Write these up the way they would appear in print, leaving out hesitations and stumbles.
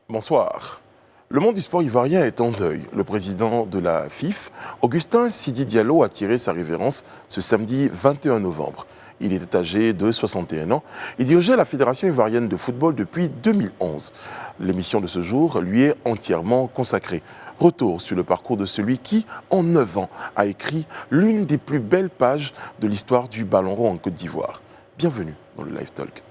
Bonsoir. Le monde du sport ivoirien est en deuil. Le président de la FIF, Augustin Sidi Diallo, a tiré sa révérence ce samedi 21 novembre. Il était âgé de 61 ans. Il dirigeait la Fédération ivoirienne de football depuis 2011. L'émission de ce jour lui est entièrement consacrée. Retour sur le parcours de celui qui, en 9 ans, a écrit l'une des plus belles pages de l'histoire du ballon rond en Côte d'Ivoire. Bienvenue dans le Live Talk.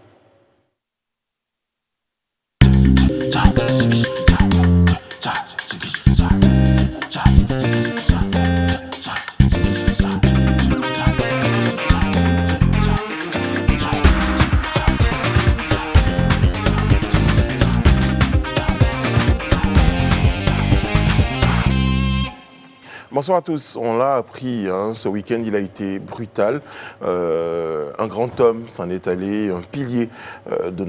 Bonsoir à tous. On l'a appris, ce week-end il a été brutal. Un grand homme s'en est allé, un pilier du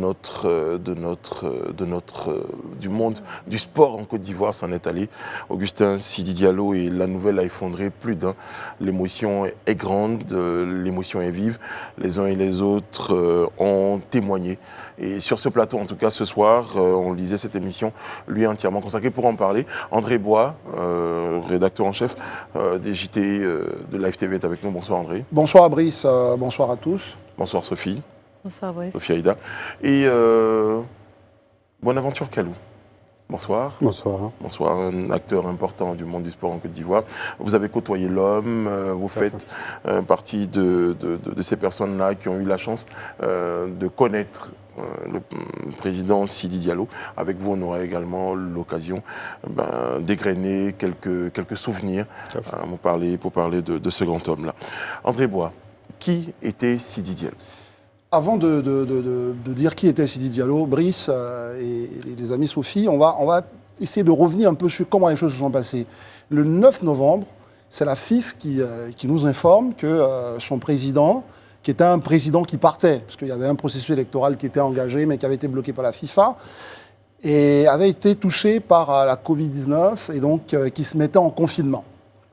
monde du sport en Côte d'Ivoire s'en est allé. Augustin Sidi Diallo, et la nouvelle a effondré plus d'un. L'émotion est grande, l'émotion est vive. Les uns et les autres ont témoigné. Et sur ce plateau, en tout cas ce soir, on lisait cette émission, lui est entièrement consacré. Pour en parler, André Bois, rédacteur en chef des JT de Live TV est avec nous. Bonsoir André. Bonsoir Brice, bonsoir à tous. Bonsoir Sophie. Bonsoir Brice. Sophie Aïda. Et Bonaventure Kalou. Bonsoir. Bonsoir. Bonsoir, un acteur important du monde du sport en Côte d'Ivoire. Vous avez côtoyé l'homme, vous faites partie de ces personnes-là qui ont eu la chance de connaître le président Sidi Diallo. Avec vous, on aura également l'occasion d'égrener quelques souvenirs pour parler de ce grand homme-là. André Bois, qui était Sidi Diallo ? Avant de dire qui était Sidi Diallo, Brice et les amis Sophie, on va essayer de revenir un peu sur comment les choses se sont passées. Le 9 novembre, c'est la FIF qui nous informe que son président, qui était un président qui partait, parce qu'il y avait un processus électoral qui était engagé, mais qui avait été bloqué par la FIFA, et avait été touché par la Covid-19, et donc qui se mettait en confinement.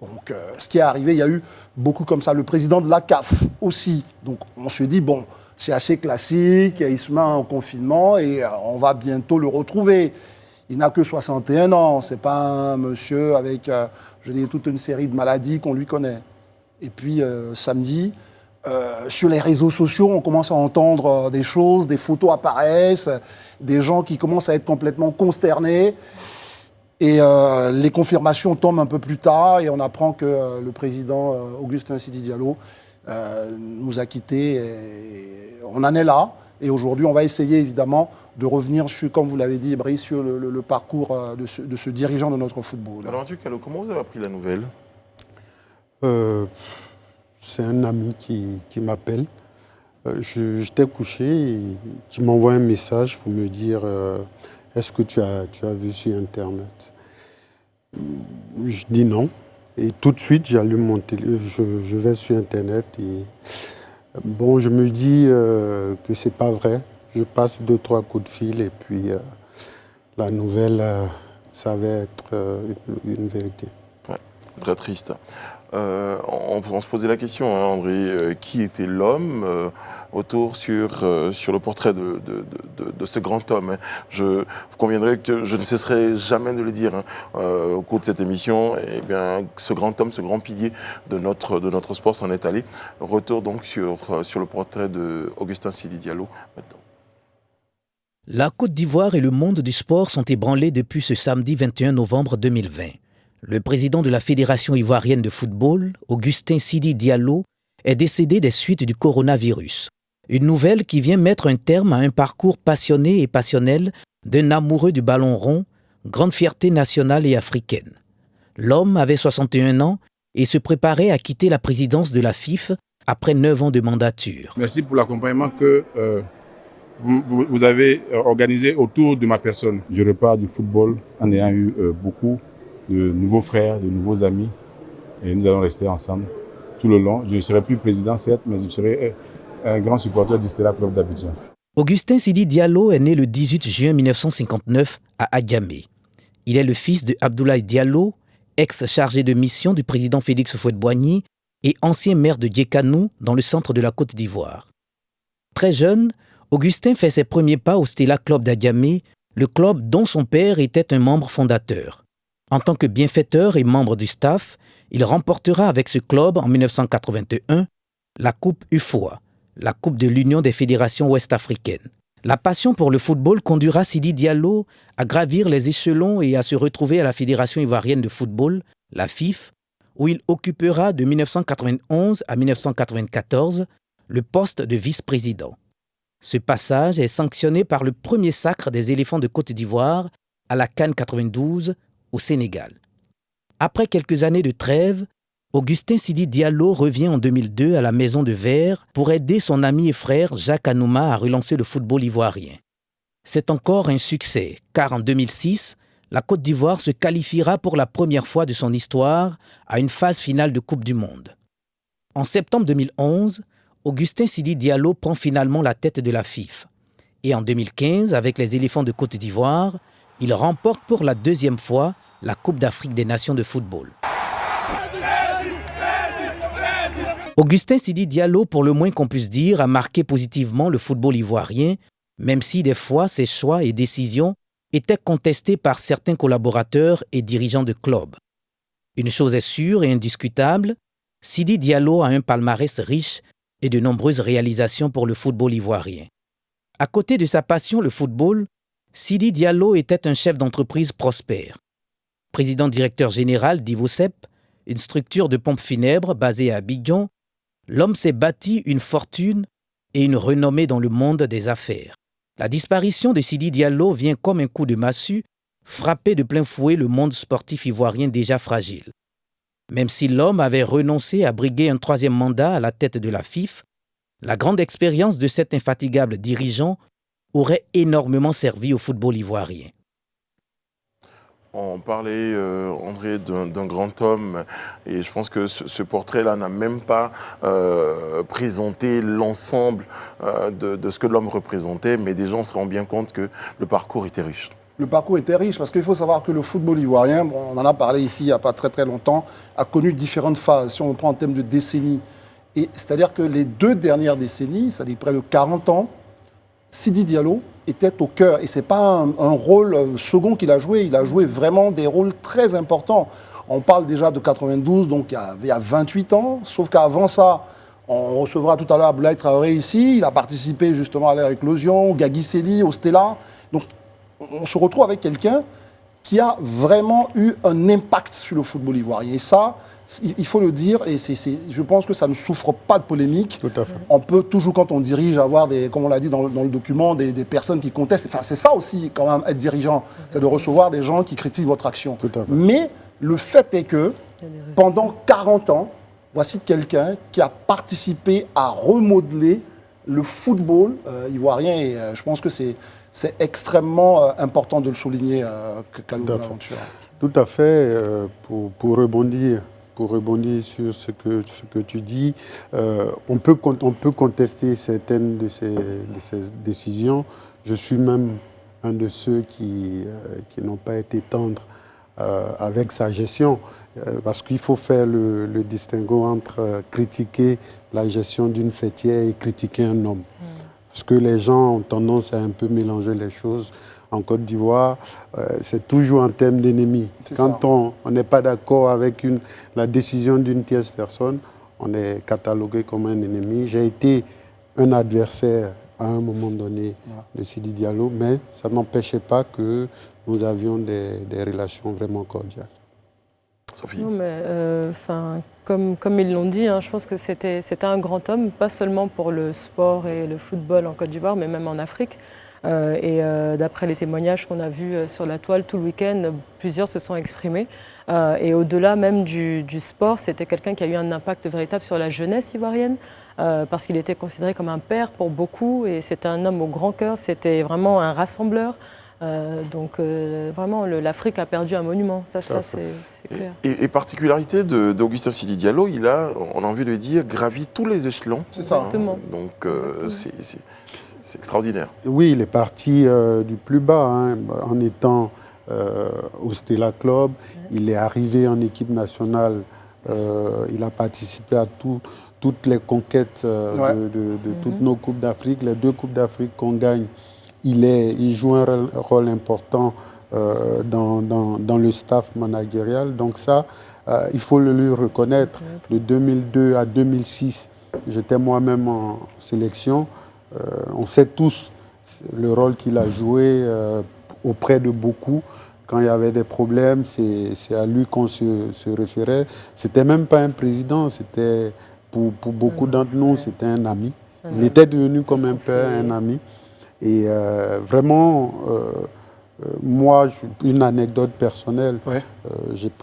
Donc, ce qui est arrivé, il y a eu beaucoup comme ça. Le président de la CAF aussi. Donc, on se dit, bon, c'est assez classique, il se met en confinement, et on va bientôt le retrouver. Il n'a que 61 ans, c'est pas un monsieur avec, toute une série de maladies qu'on lui connaît. Et puis, samedi, sur les réseaux sociaux, on commence à entendre des choses, des photos apparaissent, des gens qui commencent à être complètement consternés. Et les confirmations tombent un peu plus tard et on apprend que le président Augustin Sidi Diallo nous a quittés. Et on en est là. Et aujourd'hui, on va essayer évidemment de revenir sur, comme vous l'avez dit, Brice, sur le parcours de ce dirigeant de notre football. Alors, Kalou, comment vous avez appris la nouvelle ? C'est un ami qui m'appelle. J'étais couché et qui m'envoie un message pour me dire est-ce que tu as vu sur Internet ? Je dis non. Et tout de suite, j'allume mon téléphone, je vais sur Internet et bon, je me dis que c'est pas vrai. Je passe 2-3 coups de fil et puis la nouvelle, ça va être une vérité. Ouais, très triste. On se posait la question, André, qui était l'homme autour sur le portrait de ce grand homme. Vous conviendrez que je ne cesserai jamais de le dire au cours de cette émission. Eh bien, ce grand homme, ce grand pilier de notre sport s'en est allé. Retour donc sur le portrait de Augustin Sidi Diallo maintenant. La Côte d'Ivoire et le monde du sport sont ébranlés depuis ce samedi 21 novembre 2020. Le président de la Fédération ivoirienne de football, Augustin Sidi Diallo, est décédé des suites du coronavirus. Une nouvelle qui vient mettre un terme à un parcours passionné et passionnel d'un amoureux du ballon rond, grande fierté nationale et africaine. L'homme avait 61 ans et se préparait à quitter la présidence de la FIF après 9 ans de mandature. Merci pour l'accompagnement que vous avez organisé autour de ma personne. Je repars du football en ayant eu beaucoup de nouveaux frères, de nouveaux amis, et nous allons rester ensemble tout le long. Je ne serai plus président, certes, mais je serai un grand supporter du Stella Club d'Abidjan. Augustin Sidi Diallo est né le 18 juin 1959 à Adjamé. Il est le fils de Abdoulaye Diallo, ex-chargé de mission du président Félix Houphouët-Boigny et ancien maire de Djekanou, dans le centre de la Côte d'Ivoire. Très jeune, Augustin fait ses premiers pas au Stella Club d'Adjamé le club dont son père était un membre fondateur. En tant que bienfaiteur et membre du staff, il remportera avec ce club en 1981 la Coupe UFOA, la Coupe de l'Union des fédérations ouest-africaines. La passion pour le football conduira Sidi Diallo à gravir les échelons et à se retrouver à la Fédération ivoirienne de football, la FIF, où il occupera de 1991 à 1994 le poste de vice-président. Ce passage est sanctionné par le premier sacre des éléphants de Côte d'Ivoire à la CAN 92 au Sénégal. Après quelques années de trêve, Augustin Sidi Diallo revient en 2002 à la Maison de Verre pour aider son ami et frère Jacques Anouma à relancer le football ivoirien. C'est encore un succès, car en 2006, la Côte d'Ivoire se qualifiera pour la première fois de son histoire à une phase finale de Coupe du Monde. En septembre 2011, Augustin Sidi Diallo prend finalement la tête de la FIF. Et en 2015, avec les éléphants de Côte d'Ivoire, il remporte pour la deuxième fois la Coupe d'Afrique des Nations de football. Augustin Sidi Diallo, pour le moins qu'on puisse dire, a marqué positivement le football ivoirien, même si des fois ses choix et décisions étaient contestés par certains collaborateurs et dirigeants de clubs. Une chose est sûre et indiscutable, Sidi Diallo a un palmarès riche et de nombreuses réalisations pour le football ivoirien. À côté de sa passion, le football, Sidi Diallo était un chef d'entreprise prospère. Président-directeur général d'Ivocep, une structure de pompes funèbres basée à Abidjan, l'homme s'est bâti une fortune et une renommée dans le monde des affaires. La disparition de Sidi Diallo vient comme un coup de massue frapper de plein fouet le monde sportif ivoirien déjà fragile. Même si l'homme avait renoncé à briguer un troisième mandat à la tête de la FIF, la grande expérience de cet infatigable dirigeant aurait énormément servi au football ivoirien. On parlait, André, d'un grand homme, et je pense que ce portrait-là n'a même pas présenté l'ensemble de ce que l'homme représentait, mais déjà on se rend bien compte que le parcours était riche. Le parcours était riche parce qu'il faut savoir que le football ivoirien, bon, on en a parlé ici il n'y a pas très très longtemps, a connu différentes phases, si on prend en termes de décennies. Et c'est-à-dire que les 2 dernières décennies, c'est-à-dire près de 40 ans, Sidi Diallo était au cœur. Et ce n'est pas un rôle second qu'il a joué, il a joué vraiment des rôles très importants. On parle déjà de 92, donc il y a 28 ans, sauf qu'avant ça, on recevra tout à l'heure Abdoulaye Traoré ici, il a participé justement à l'éclosion, Gagui Sely, au Stella. Donc on se retrouve avec quelqu'un qui a vraiment eu un impact sur le football ivoirien. Et ça, il faut le dire, et je pense que ça ne souffre pas de polémique. Tout à fait. On peut toujours, quand on dirige, avoir, comme on l'a dit dans le document, des personnes qui contestent. Enfin, c'est ça aussi, quand même, être dirigeant. C'est de recevoir des gens qui critiquent votre action. Tout à fait. Mais le fait est que, pendant 40 ans, voici quelqu'un qui a participé à remodeler le football ivoirien. Et je pense que c'est extrêmement important de le souligner, Kaloum Aventura. Tout à fait. Pour rebondir sur ce que tu dis, on peut contester certaines de ces décisions. Je suis même un de ceux qui n'ont pas été tendres avec sa gestion, parce qu'il faut faire le distinguo entre critiquer la gestion d'une fêtière et critiquer un homme. Parce que les gens ont tendance à un peu mélanger les choses. En Côte d'Ivoire, c'est toujours en termes d'ennemis. Quand on n'est pas d'accord avec la décision d'une tierce personne, on est catalogué comme un ennemi. J'ai été un adversaire à un moment donné de Sidi Diallo, mais ça n'empêchait pas que nous avions des relations vraiment cordiales. Sophie. Non, mais comme ils l'ont dit, je pense que c'était un grand homme, pas seulement pour le sport et le football en Côte d'Ivoire, mais même en Afrique. D'après les témoignages qu'on a vus sur la toile tout le week-end, plusieurs se sont exprimés. Et au-delà même du sport, c'était quelqu'un qui a eu un impact véritable sur la jeunesse ivoirienne, parce qu'il était considéré comme un père pour beaucoup, et c'était un homme au grand cœur, c'était vraiment un rassembleur. Donc vraiment, l'Afrique a perdu un monument, ça c'est clair. Et particularité d'Augustin Sidi Diallo, il a, on a envie de dire, gravi tous les échelons. C'est ça. Exactement. Donc c'est extraordinaire. Oui, il est parti du plus bas, en étant au Stella Club. Il est arrivé en équipe nationale. Il a participé à toutes les conquêtes de toutes nos Coupes d'Afrique. Les 2 Coupes d'Afrique qu'on gagne, il joue un rôle important dans le staff managérial. Donc ça, il faut le lui reconnaître. De 2002 à 2006, j'étais moi-même en sélection. On sait tous le rôle qu'il a joué auprès de beaucoup. Quand il y avait des problèmes, c'est à lui qu'on se référait. C'était même pas un président, c'était pour beaucoup d'entre nous, c'était un ami. Il était devenu comme un père, un ami. Et vraiment, moi, une anecdote personnelle,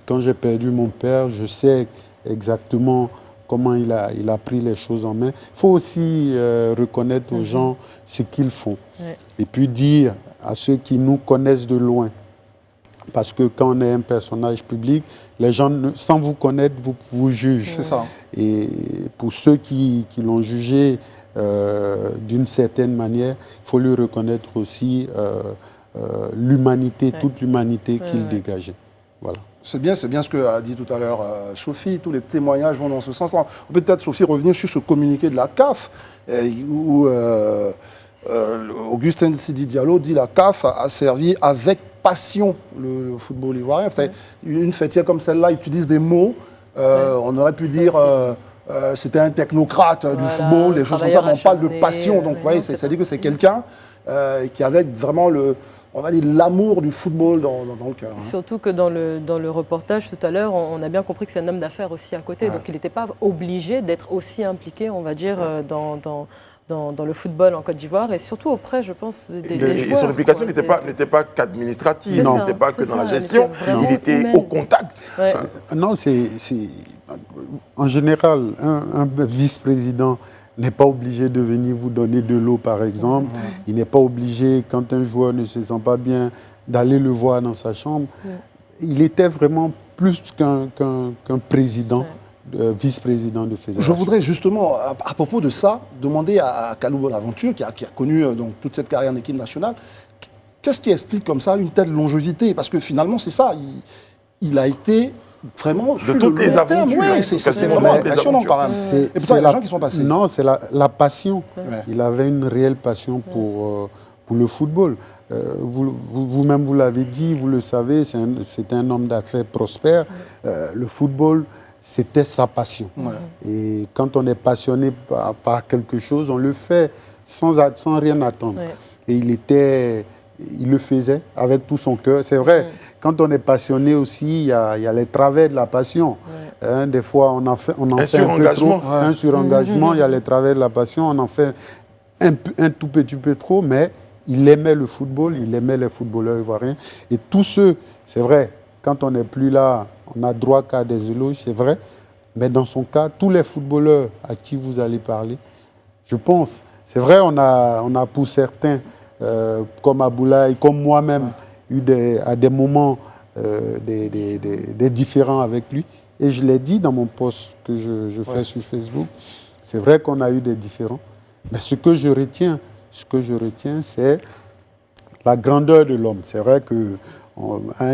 quand j'ai perdu mon père, je sais exactement comment il a pris les choses en main. Il faut aussi reconnaître aux gens ce qu'ils font. Et puis dire à ceux qui nous connaissent de loin, parce que quand on est un personnage public, les gens, sans vous connaître, vous jugent. C'est ça. Et pour ceux qui l'ont jugé d'une certaine manière, il faut lui reconnaître aussi l'humanité, toute l'humanité qu'il dégageait. Voilà. C'est bien ce que a dit tout à l'heure Sophie. Tous les témoignages vont dans ce sens-là. On peut peut-être, Sophie, revenir sur ce communiqué de la CAF, où Augustin Sidi Diallo dit la CAF a servi avec passion le football ivoirien. Une fêtière comme celle-là utilise des mots. On aurait pu dire c'était un technocrate du football, des choses comme ça, mais on parle de passion. Donc, vous voyez, c'est-à-dire que c'est quelqu'un qui avait vraiment on va dire l'amour du football dans le cœur. Surtout que dans le reportage tout à l'heure, on a bien compris que c'est un homme d'affaires aussi à côté. Donc il n'était pas obligé d'être aussi impliqué, on va dire, dans le football en Côte d'Ivoire et surtout auprès, je pense, des joueurs. Et son implication n'était pas qu'administrative, il n'était pas que dans la gestion, il était humaine. au contact. Ouais. Non, en général, un vice-président n'est pas obligé de venir vous donner de l'eau, par exemple. Il n'est pas obligé, quand un joueur ne se sent pas bien, d'aller le voir dans sa chambre. Il était vraiment plus qu'un président, vice-président de fédération. Je voudrais justement, à propos de ça, demander à Kalou Bonaventure, qui a connu donc, toute cette carrière en équipe nationale, qu'est-ce qui explique comme ça une telle longévité? Parce que finalement, c'est ça, il a été vraiment de toutes les aventures. C'est vraiment impressionnant quand même. Et pourtant, il y a des gens qui sont passés. Non, c'est la passion. Il avait une réelle passion pour le football. Vous-même, vous l'avez dit, vous le savez, c'est un homme d'affaires prospère. Le football, c'était sa passion. Et quand on est passionné par quelque chose, on le fait sans rien attendre. Et il le faisait avec tout son cœur. C'est vrai, quand on est passionné aussi, il y a les travers de la passion. Des fois, on en fait un peu trop. Un surengagement, il y a les travers de la passion. On en fait un tout petit peu trop, mais il aimait le football, il aimait les footballeurs ivoiriens. Et tous ceux, c'est vrai, quand on n'est plus là, on n'a droit qu'à des éloges, c'est vrai. Mais dans son cas, tous les footballeurs à qui vous allez parler, je pense, c'est vrai, on a pour certains, comme Aboulaye, comme moi-même, eu à des moments des différends avec lui. Et je l'ai dit dans mon post que je fais sur Facebook, c'est vrai qu'on a eu des différends. Mais ce que je retiens, c'est la grandeur de l'homme. C'est vrai qu'il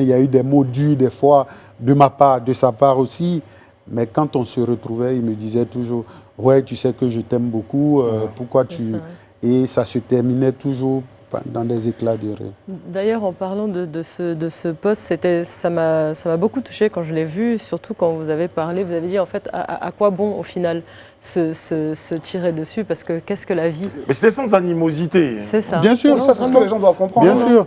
y a eu des mots durs des fois, de ma part, de sa part aussi. Mais quand on se retrouvait, il me disait toujours « Ouais, tu sais que je t'aime beaucoup, pourquoi tu… » Et ça se terminait toujours dans des éclats de rire. D'ailleurs, en parlant de ce poste, ça m'a beaucoup touché quand je l'ai vu, surtout quand vous avez parlé, vous avez dit en fait à quoi bon au final se tirer dessus, parce que qu'est-ce que la vie? Mais c'était sans animosité. C'est ça. Bien sûr, ça c'est ce que les gens doivent comprendre. Bien sûr.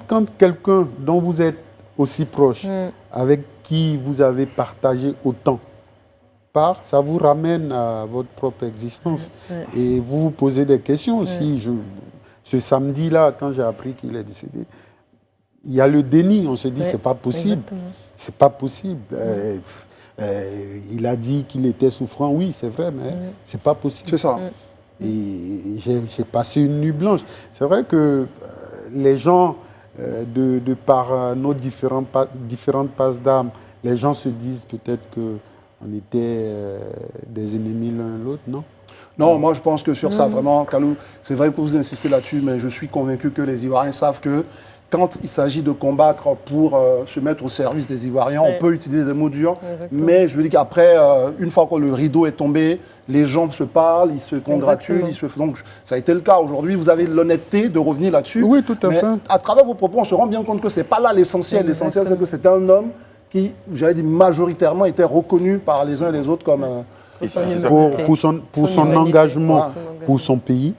Quand quelqu'un dont vous êtes aussi proche, avec qui vous avez partagé autant, ça vous ramène à votre propre existence. Et vous vous posez des questions aussi. Ce samedi-là, quand j'ai appris qu'il est décédé, il y a le déni. On se dit, c'est pas possible. C'est pas possible. Il a dit qu'il était souffrant. Oui, c'est vrai, mais c'est pas possible. C'est ça. Et j'ai passé une nuit blanche. C'est vrai que les gens, de par nos différentes passes d'âme, les gens se disent peut-être qu'on était des ennemis l'un l'autre, non? Non, moi je pense que sur ça, vraiment, Kalou, c'est vrai que vous insistez là-dessus, mais je suis convaincu que les Ivoiriens savent que quand il s'agit de combattre pour se mettre au service des Ivoiriens, on peut utiliser des mots durs. Exactement. Mais je veux dire qu'après, une fois que le rideau est tombé, les gens se parlent, ils se congratulent. Donc ça a été le cas. Aujourd'hui, vous avez l'honnêteté de revenir là-dessus. Oui, tout à fait. À travers vos propos, on se rend bien compte que ce n'est pas là l'essentiel. L'essentiel, c'est que c'était un homme qui, j'allais dire, majoritairement était reconnu par les uns et les autres comme... pour son engagement pour son pays.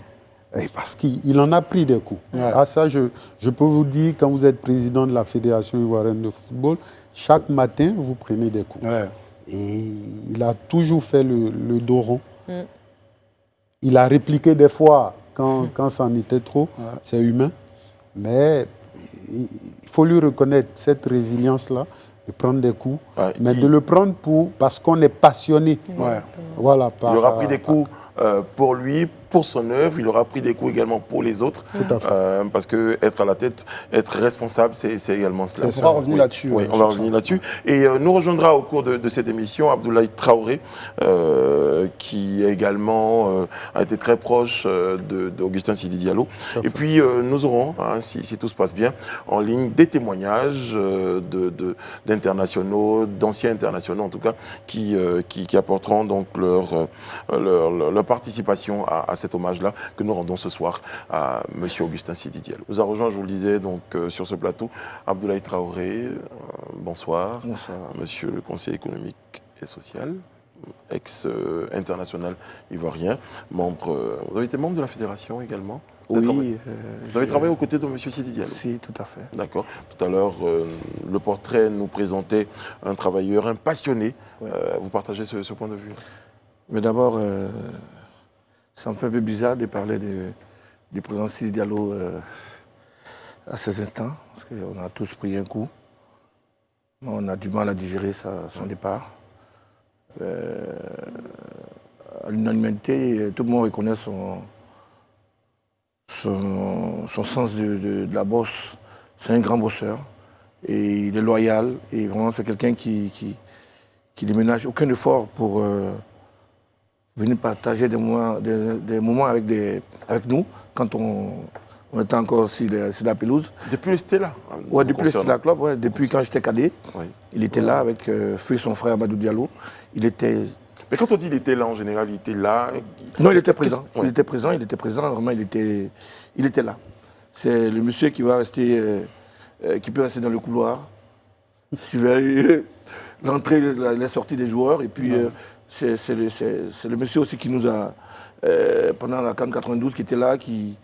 Et parce qu'il en a pris des coups. Ah, ça, je peux vous dire, quand vous êtes président de la Fédération ivoirienne de football, chaque matin, vous prenez des coups. Et il a toujours fait le dos rond. Il a répliqué des fois quand ça en était trop. C'est humain. Mais il faut lui reconnaître cette résilience-là, de prendre des coups, mais de le prendre parce qu'on est passionné. Voilà, il aura pris des coups pour lui, pour son œuvre, il aura pris des coups également pour les autres. Parce qu'être à la tête, être responsable, c'est également cela. On va revenir là-dessus. Oui, on va revenir là-dessus. Et nous rejoindra au cours de cette émission Abdoulaye Traoré, qui également a été très proche d'Augustin Sidi Diallo. Et puis nous aurons, si tout se passe bien, en ligne des témoignages d'internationaux, d'anciens internationaux en tout cas, qui apporteront donc leur participation à cet hommage-là que nous rendons ce soir à M. Augustin Sidi Diallo. Nous a rejoint, je vous le disais, donc, sur ce plateau, Abdoulaye Traoré. Bonsoir. Bonsoir. Monsieur le conseiller économique et social, ex-international ivoirien, membre. Vous avez été membre de la fédération également? Oui. Vous avez travaillé aux côtés de M. Sidi Diallo? Si, tout à fait. D'accord. Tout à l'heure, le portrait nous présentait un travailleur, un passionné. Vous partagez ce point de vue? Mais d'abord, ça me fait un peu bizarre de parler du président Sidi Diallo à ces instants, parce qu'on a tous pris un coup. On a du mal à digérer son départ. À l'unanimité, tout le monde reconnaît son sens de la bosse. C'est un grand bosseur. Et il est loyal. Et vraiment, c'est quelqu'un qui ne ménage aucun effort pour venir partager des moments avec nous, quand on était encore sur la pelouse. Depuis le Stella? Oui, depuis le Stella Club, depuis quand j'étais cadet. Il était là avec Feu et son frère Amadou Diallo. Mais quand on dit qu'il était là, en général, il était là? Non, il était présent. Il était présent, vraiment, il était là. C'est le monsieur qui va rester, qui peut rester dans le couloir, suivre l'entrée et la sortie des joueurs, et puis c'est le monsieur aussi qui nous a, pendant la CAN 92, qui était là, qui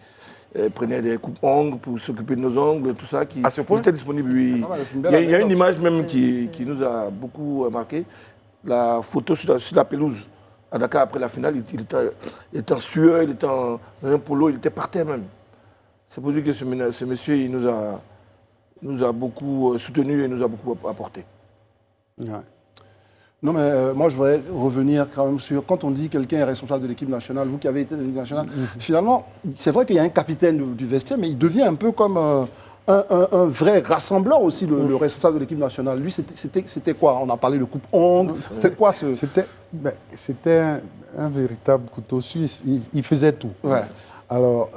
prenait des coupes-ongles pour s'occuper de nos ongles, tout ça. À ce point? Il était disponible, oui. Il y a une image même qui nous a beaucoup marqué. La photo sur la pelouse à Dakar après la finale, il était en sueur, il était dans un polo, il était par terre même. C'est pour dire que ce monsieur, il nous a beaucoup soutenu et nous a beaucoup apporté. Non, mais moi, je voudrais revenir quand même sur, quand on dit quelqu'un est responsable de l'équipe nationale, vous qui avez été de l'équipe nationale, finalement, c'est vrai qu'il y a un capitaine du vestiaire, mais il devient un peu comme un vrai rassembleur aussi, le responsable de l'équipe nationale. Lui, c'était quoi? On a parlé de coupe-ongle. C'était quoi ce... C'était un véritable couteau suisse. Il faisait tout. Alors,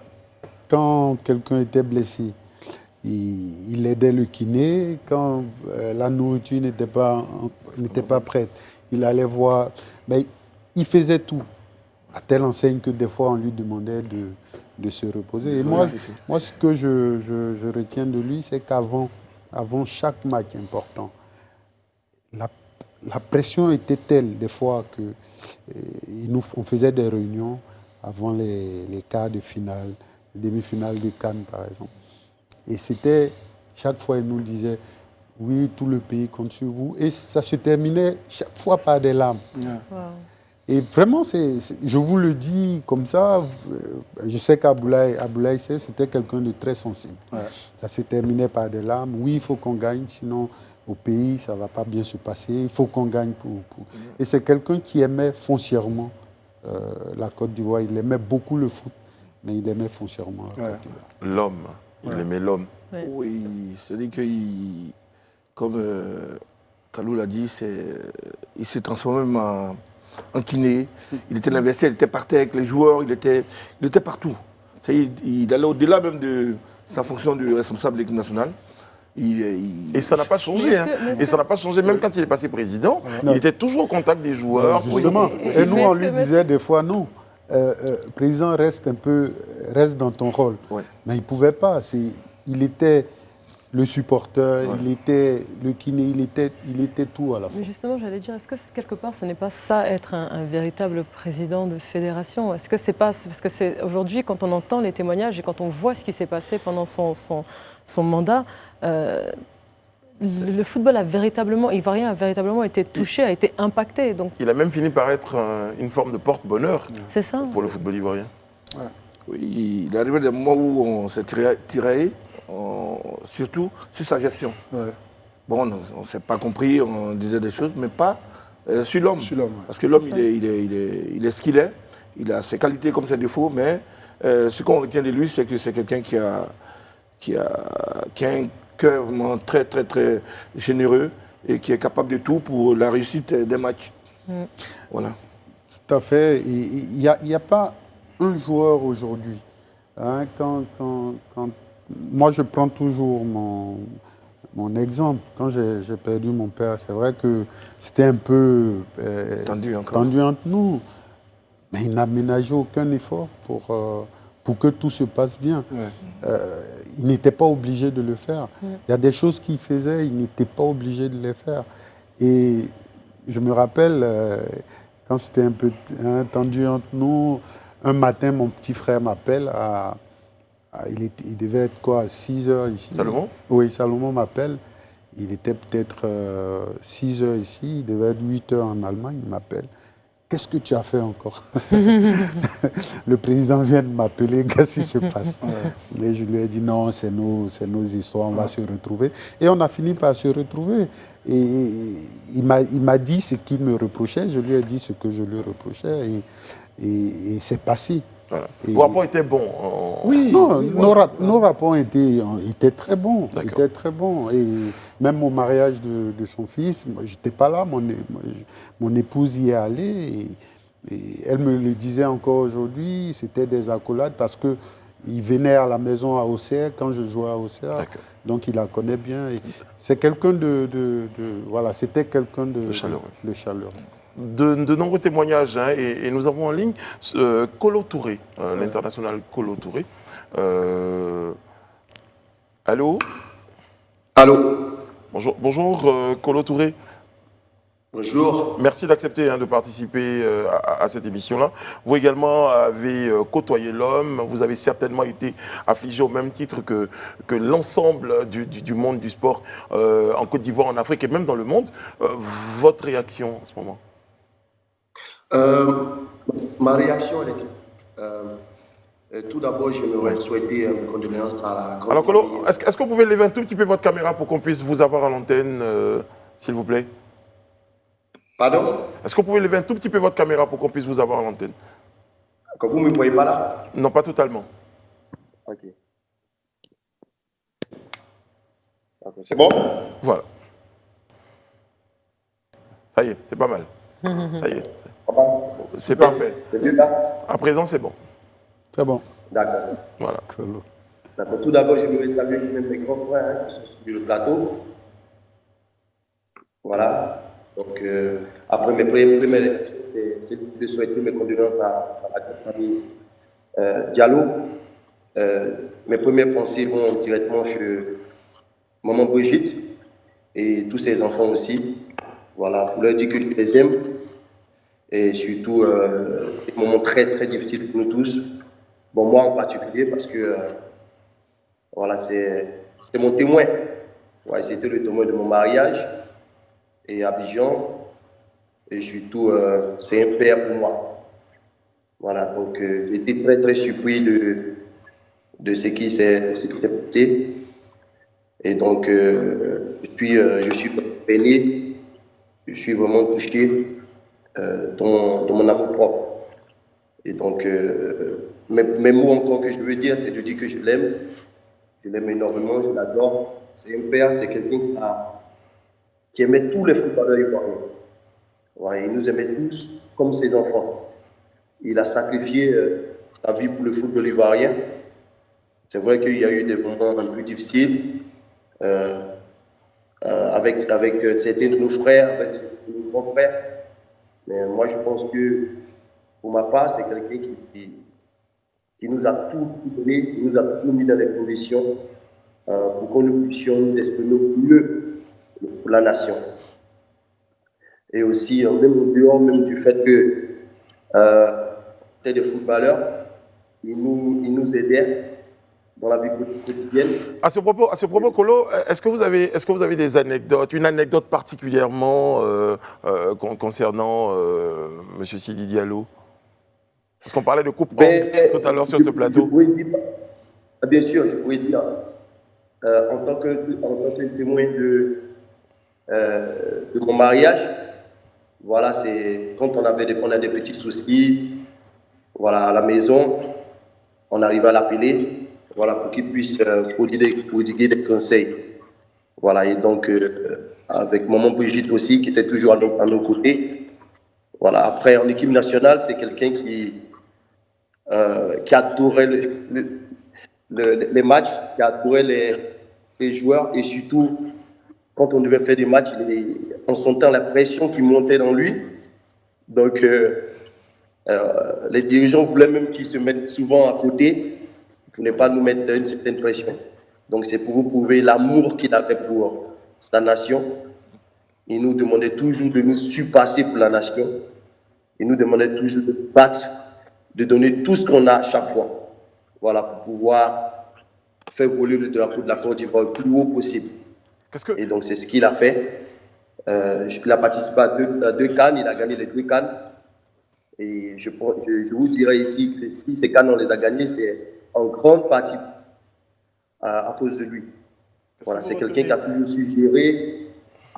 quand quelqu'un était blessé, il aidait le kiné. Quand la nourriture n'était pas prête, il allait voir. Mais il faisait tout. À telle enseigne que des fois, on lui demandait de se reposer. Et moi, ce que je retiens de lui, c'est qu'avant chaque match important, la pression était telle des fois qu'on faisait des réunions avant les quarts de finale, les demi-finales de Cannes par exemple. Et c'était, chaque fois, il nous disait, oui, tout le pays compte sur vous. Et ça se terminait chaque fois par des larmes. Wow. Et vraiment, je vous le dis comme ça, je sais qu'Abdoulaye, c'était quelqu'un de très sensible. Ça se terminait par des larmes. Oui, il faut qu'on gagne, sinon au pays, ça ne va pas bien se passer. Il faut qu'on gagne pour... Et c'est quelqu'un qui aimait foncièrement la Côte d'Ivoire. Il aimait beaucoup le foot, mais il aimait foncièrement la Côte d'Ivoire. L'homme. Il aimait l'homme. Oui, c'est-à-dire que, comme Kalou l'a dit, il s'est transformé même en kiné. Il était l'investisseur, il était par terre avec les joueurs, il était partout. Il allait au-delà même de sa fonction de responsable de l'équipe nationale. Et ça n'a pas changé. Et ça n'a pas changé, même quand il est passé président, il était toujours au contact des joueurs. Justement. Et nous, on lui disait des fois non. Président, reste dans ton rôle. Ouais. Mais il ne pouvait pas. Il était le supporter, il était le kiné, il était tout à la fois. Mais justement, j'allais dire, est-ce que quelque part, ce n'est pas ça être un véritable président de fédération? Est-ce que c'est pas parce que c'est aujourd'hui, quand on entend les témoignages et quand on voit ce qui s'est passé pendant son mandat, le football ivoirien a véritablement été touché, a été impacté. Donc il a même fini par être une forme de porte-bonheur pour le football ivoirien. Ouais. Oui, il est arrivé des moments où on s'est tiraillé, surtout sur sa gestion. Ouais. Bon, on ne s'est pas compris, on disait des choses, mais pas sur l'homme. Sur l'homme, ouais. Parce que l'homme, il est ce qu'il est, il a ses qualités comme ses défauts, mais ce qu'on retient de lui, c'est que c'est quelqu'un qui a un cœur vraiment très, très, très généreux et qui est capable de tout pour la réussite des matchs. Voilà. Tout à fait. Il n'y a pas un joueur aujourd'hui. Hein, moi, je prends toujours mon exemple. Quand j'ai perdu mon père, c'est vrai que c'était un peu tendu entre nous. Mais il n'a ménagé aucun effort pour que tout se passe bien. Ouais. Il n'était pas obligé de le faire. Il y a des choses qu'il faisait, il n'était pas obligé de les faire. Et je me rappelle, quand c'était un peu tendu entre nous, un matin, mon petit frère m'appelle, il devait être quoi, à 6 heures ici. Salomon? Oui, Salomon m'appelle. Il était peut-être 6 heures ici, il devait être 8 heures en Allemagne, il m'appelle. Qu'est-ce que tu as fait encore? Le président vient de m'appeler, qu'est-ce qui se passe? Mais je lui ai dit non, c'est nos histoires, on va se retrouver. Et on a fini par se retrouver. Et il m'a dit ce qu'il me reprochait, je lui ai dit ce que je lui reprochais, et c'est passé. Voilà. Vos rapports étaient bons. Oui, non, nos rapports étaient très bons. Étaient très bons. Et même au mariage de son fils, je n'étais pas là, mon épouse y est allée. Et elle me le disait encore aujourd'hui, c'était des accolades parce qu'il venait à la maison à Auxerre quand je jouais à Auxerre. Donc il la connaît bien. C'est quelqu'un voilà, c'était quelqu'un de chaleureux. De nombreux témoignages, hein, et nous avons en ligne Kolo Touré, l'international Kolo Touré. Allô? Allô? Bonjour Kolo Touré. Bonjour. Merci d'accepter de participer à cette émission-là. Vous également avez côtoyé l'homme, vous avez certainement été affligé au même titre que l'ensemble du monde du sport en Côte d'Ivoire, en Afrique et même dans le monde. Votre réaction en ce moment? Ma réaction, tout d'abord, j'aimerais souhaiter mes condoléances à la grande... Alors, Kolo, est-ce que vous pouvez lever un tout petit peu votre caméra pour qu'on puisse vous avoir à l'antenne, s'il vous plaît? Pardon? Est-ce que vous pouvez lever un tout petit peu votre caméra pour qu'on puisse vous avoir à l'antenne? Quand vous ne me voyez pas là? Non, pas totalement. Ok. C'est bon? Voilà. Ça y est, c'est pas mal. Ça y est. C'est parfait. C'est mieux là? À présent, c'est bon. C'est bon. D'accord. Voilà. D'accord. Tout d'abord, je voudrais saluer mes grands frères qui sont sur le plateau. Voilà. Donc, après mes premières lectures, c'est de souhaiter mes condoléances à la famille Diallo. Mes premières pensées vont directement chez maman Brigitte et tous ses enfants aussi. Voilà, pour leur dire que je les aime. Et surtout, des moments très, très difficiles pour nous tous. Bon, moi en particulier, parce que voilà, c'est mon témoin. Ouais, c'était le témoin de mon mariage et Abidjan. Et surtout, c'est un père pour moi. Voilà, donc j'ai été très, très surpris de ce qui s'est passé. Et donc, je suis béni, je suis vraiment touché dans mon amour propre. Et donc, mes mots encore que je veux dire, c'est de dire que je l'aime. Je l'aime énormément, je l'adore. C'est un père, c'est quelqu'un qui aimait tous les footballeurs ivoiriens. Ouais, il nous aimait tous comme ses enfants. Il a sacrifié sa vie pour le football ivoirien. C'est vrai qu'il y a eu des moments un peu difficiles avec certains de nos frères, avec nos grands frères. Mais moi, je pense que, pour ma part, c'est quelqu'un qui nous a tout donné, qui nous a tout mis dans les conditions pour que nous puissions nous exprimer mieux pour la nation. Et aussi, même en dehors même du fait que c'était des footballeurs, ils nous aidaient dans la vie quotidienne. À ce propos, Kolo, est-ce que vous avez des anecdotes, une anecdote particulièrement concernant M. Sidi Diallo? Parce qu'on parlait de Coupe Kong tout à l'heure sur ce plateau. Bien sûr, je pourrais dire, en tant que témoin de mon mariage, voilà, c'est quand on a des petits soucis, voilà, à la maison, on arrive à l'appeler, voilà, pour qu'il puisse prodiguer des conseils. Voilà, et donc, avec maman Brigitte aussi, qui était toujours à nos côtés. Voilà, après, en équipe nationale, c'est quelqu'un qui adorait les matchs, qui adorait les joueurs, et surtout, quand on devait faire des matchs, on sentait la pression qui montait dans lui. Donc, les dirigeants voulaient même qu'il se mette souvent à côté pour ne pas nous mettre une certaine pression. Donc, c'est pour vous prouver l'amour qu'il avait pour sa nation. Il nous demandait toujours de nous surpasser pour la nation. Il nous demandait toujours de battre, de donner tout ce qu'on a à chaque fois. Voilà, pour pouvoir faire voler le drapeau de la Côte d'Ivoire le plus haut possible. Et donc, c'est ce qu'il a fait. Il a participé à deux CAN, il a gagné les 2 CAN. Et je vous dirais ici que si ces CAN, on les a gagnés, c'est en grande partie à cause de lui. Voilà, c'est quelqu'un qui a toujours su gérer.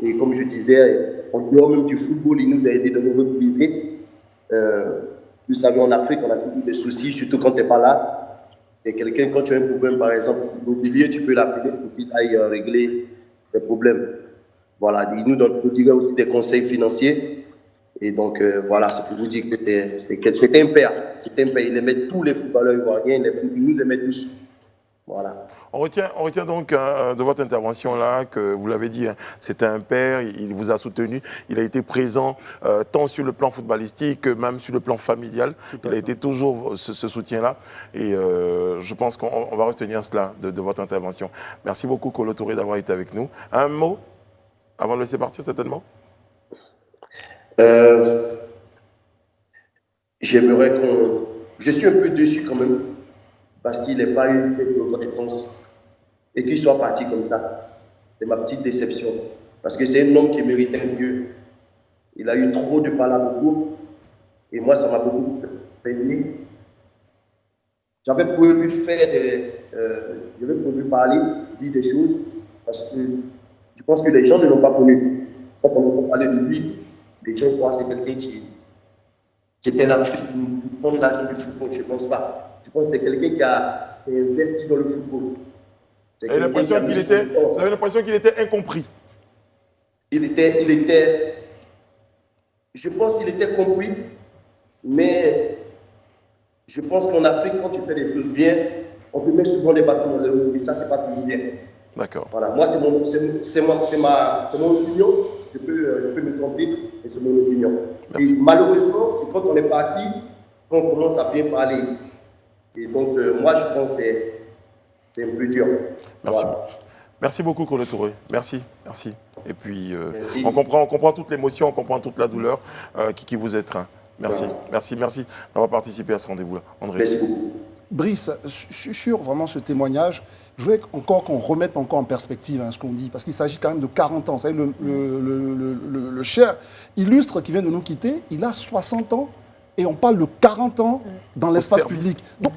Et comme je disais, en dehors même du football, il nous a aidés dans nos vies privées. Vous savez, en Afrique, on a toujours des soucis, surtout quand tu n'es pas là. Et quelqu'un, quand tu as un problème, par exemple, immobilier, tu peux l'appeler pour qu'il aille régler tes problèmes. Voilà, il nous donne aussi des conseils financiers. Et donc, voilà, c'est pour vous dire que c'était un père. C'était un père. Il aimait tous les footballeurs ivoiriens, il nous aimait tous. Voilà. On retient donc de votre intervention là que vous l'avez dit, hein, c'était un père, il vous a soutenu, il a été présent tant sur le plan footballistique que même sur le plan familial. Il a été toujours ce soutien-là et je pense qu'on va retenir cela de votre intervention. Merci beaucoup Kolo Touré d'avoir été avec nous. Un mot avant de laisser partir certainement? J'aimerais qu'on... Je suis un peu déçu quand même parce qu'il n'est pas eu de reconnaissance et qu'il soit parti comme ça. C'est ma petite déception. Parce que c'est un homme qui méritait mieux. Il a eu trop de palabres autour. Et moi, ça m'a beaucoup peiné. J'avais prévu j'avais prévu parler, dire des choses, parce que je pense que les gens ne l'ont pas connu. Quand on a parlé de lui, les gens croient que c'est quelqu'un qui était là juste pour prendre la vie du football. Je ne pense pas. Je pense que c'est quelqu'un qui a investi dans le football. Vous avez l'impression qu'il était incompris? Je pense qu'il était compris, mais je pense qu'en Afrique, quand tu fais des choses bien, on peut mettre souvent des bâtons dans les roues, et ça, c'est pas toujours bien. D'accord. Voilà, moi, c'est mon opinion. Je peux me tromper, mais c'est mon opinion. Merci. Et malheureusement, c'est quand on est parti qu'on commence à bien parler. Et donc, moi, je pense que c'est un peu dur. Merci. Voilà. Merci beaucoup, Kolo Touré. Merci. Et puis, Merci. on comprend toute l'émotion, on comprend toute la douleur qui vous étreint. Merci. Voilà. Merci d'avoir participé à ce rendez-vous-là. André. Merci beaucoup. Brice, sur vraiment ce témoignage, je voulais encore qu'on remette encore en perspective ce qu'on dit, parce qu'il s'agit quand même de 40 ans. Vous savez, le cher illustre qui vient de nous quitter, il a 60 ans et on parle de 40 ans dans l'espace public. Donc,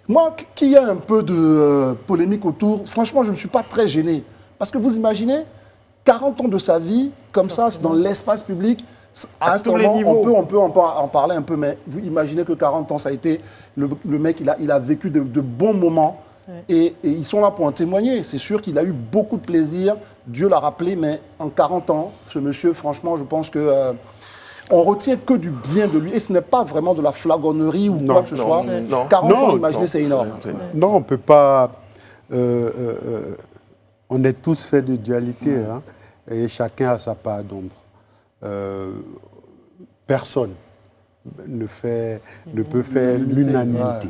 moi, qu'il y ait un peu de polémique autour, franchement, je ne suis pas très gêné. Parce que vous imaginez, 40 ans de sa vie, comme ça, dans l'espace public, à un moment, on peut en parler un peu, mais vous imaginez que 40 ans, ça a été... Le mec, il a vécu de bons moments. Ouais. Et ils sont là pour en témoigner. C'est sûr qu'il a eu beaucoup de plaisir. Dieu l'a rappelé, mais en 40 ans, ce monsieur, franchement, je pense que on retient que du bien de lui. Et ce n'est pas vraiment de la flagornerie ou quoi que ce soit. 40 ans, imaginez, c'est énorme. Non, on ne peut pas... on est tous faits de dualité, hein, et chacun a sa part d'ombre. Personne ne peut faire l'unanimité.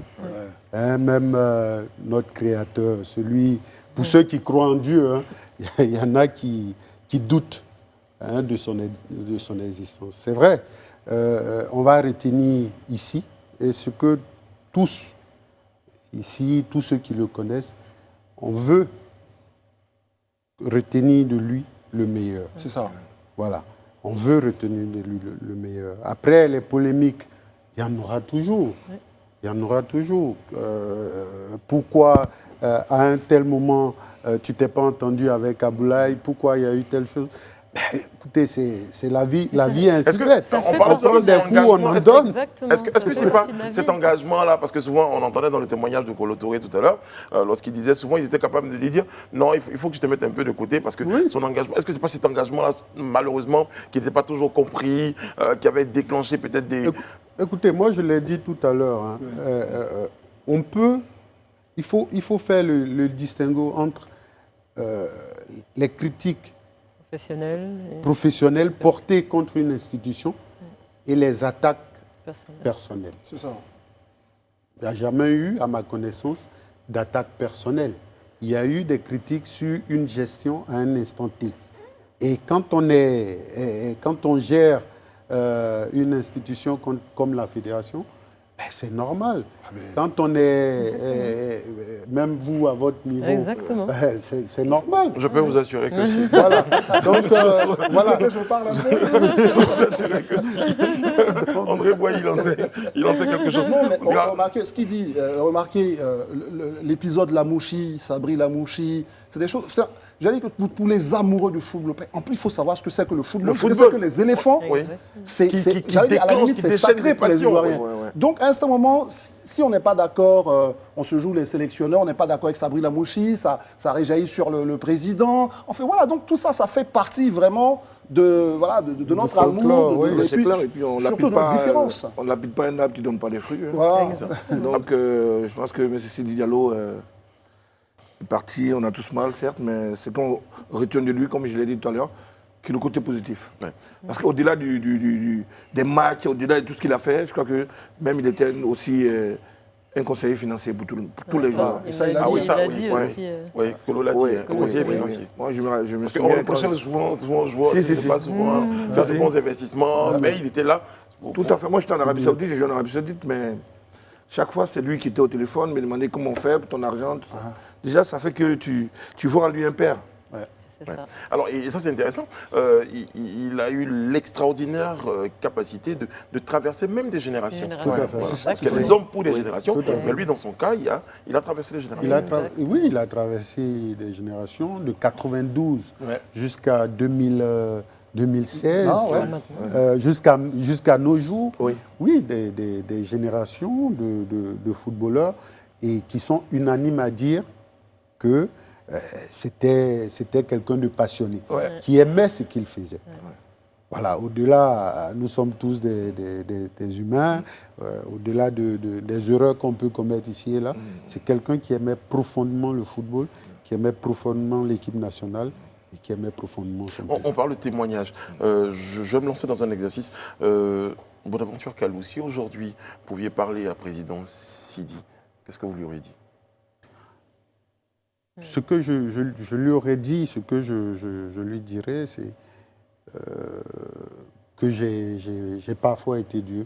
Hein, même notre Créateur, pour ceux qui croient en Dieu, hein, il y en a qui doutent, hein, de son existence. C'est vrai, on va retenir ici, et ce que tous, ici, tous ceux qui le connaissent, on veut retenir de lui le meilleur. C'est ça. Voilà. On veut retenir de lui le meilleur. Après, les polémiques, il y en aura toujours. Il y en aura toujours. Pourquoi, à un tel moment, tu t'es pas entendu avec Aboulaye? Pourquoi il y a eu telle chose? Écoutez, c'est la vie est ainsi faite. On parle de des coups, on en donne. Est-ce que c'est pas cet engagement-là, parce que souvent on entendait dans le témoignage de Kolo Touré tout à l'heure, lorsqu'il disait souvent ils étaient capables de lui dire non, il faut que tu te mettes un peu de côté parce que son engagement. Est-ce que c'est pas cet engagement-là malheureusement qui n'était pas toujours compris, qui avait déclenché peut-être des. Écoutez, moi je l'ai dit tout à l'heure. Hein, il faut faire le distinguo entre les critiques professionnelles portées contre une institution et les attaques personnelles. C'est ça. Il n'y a jamais eu, à ma connaissance, d'attaque personnelle. Il y a eu des critiques sur une gestion à un instant T. Et quand on gère une institution comme la fédération, ben c'est normal. Quand on est, même vous à votre niveau, c'est normal. Je peux vous assurer que si. Voilà. Donc, voilà. Je parle un peu. Je peux vous assurer que si. André Bois, il lançait quelque chose. Non, mais remarquez ce qu'il dit. Remarquez l'épisode Lamouchi, Sabri Lamouchi. C'est des choses. J'allais dire que pour les amoureux du football, en plus, il faut savoir ce que c'est que le football. C'est que les éléphants, c'est à la limite, c'est sacré pour les Ivoiriens. Donc, à un certain moment, si on n'est pas d'accord, on se joue les sélectionneurs, on n'est pas d'accord avec Sabri Lamouchi, ça réjaillit sur le président. Enfin, voilà, donc tout ça, ça fait partie vraiment de notre amour, et puis on surtout de notre différence. On ne lapide pas un arbre qui ne donne pas des fruits. Hein. Voilà. Donc, je pense que M. Sidi Diallo est parti, on a tous mal, certes, mais c'est qu'on retient de lui, comme je l'ai dit tout à l'heure, qui est le côté positif. Parce qu'au-delà des matchs, au-delà de tout ce qu'il a fait, je crois que même il était aussi un conseiller financier pour tous les joueurs. Oui, Kolo l'a dit, un conseiller financier. Moi, je me Parce qu'on reprochait souvent aux joueurs, c'est pas souvent faire de bons investissements, mais il était là. Tout à fait. Moi, j'étais en Arabie Saoudite, j'ai joué en Arabie Saoudite, mais chaque fois, c'est lui qui était au téléphone, me demandait comment on fait pour ton argent, tout ça. Déjà, ça fait que tu vois en lui un père. Alors, et ça c'est intéressant, il a eu l'extraordinaire capacité de traverser même des générations. Parce qu'il y a des hommes pour des générations, mais lui dans son cas, il a traversé les générations. Il a traversé des générations de 92 jusqu'à 2016, jusqu'à nos jours. Oui, des générations de footballeurs et qui sont unanimes à dire que c'était quelqu'un de passionné, qui aimait ce qu'il faisait. Voilà, au-delà, nous sommes tous des humains, au-delà des erreurs qu'on peut commettre ici et là, c'est quelqu'un qui aimait profondément le football, qui aimait profondément l'équipe nationale et qui aimait profondément son pays. On parle de témoignage. Je vais me lancer dans un exercice. Bonaventure Kalou, si aujourd'hui vous pouviez parler à président Sidi, qu'est-ce que vous lui auriez dit? Ce que je lui aurais dit, ce que je lui dirais, c'est que j'ai parfois été dur.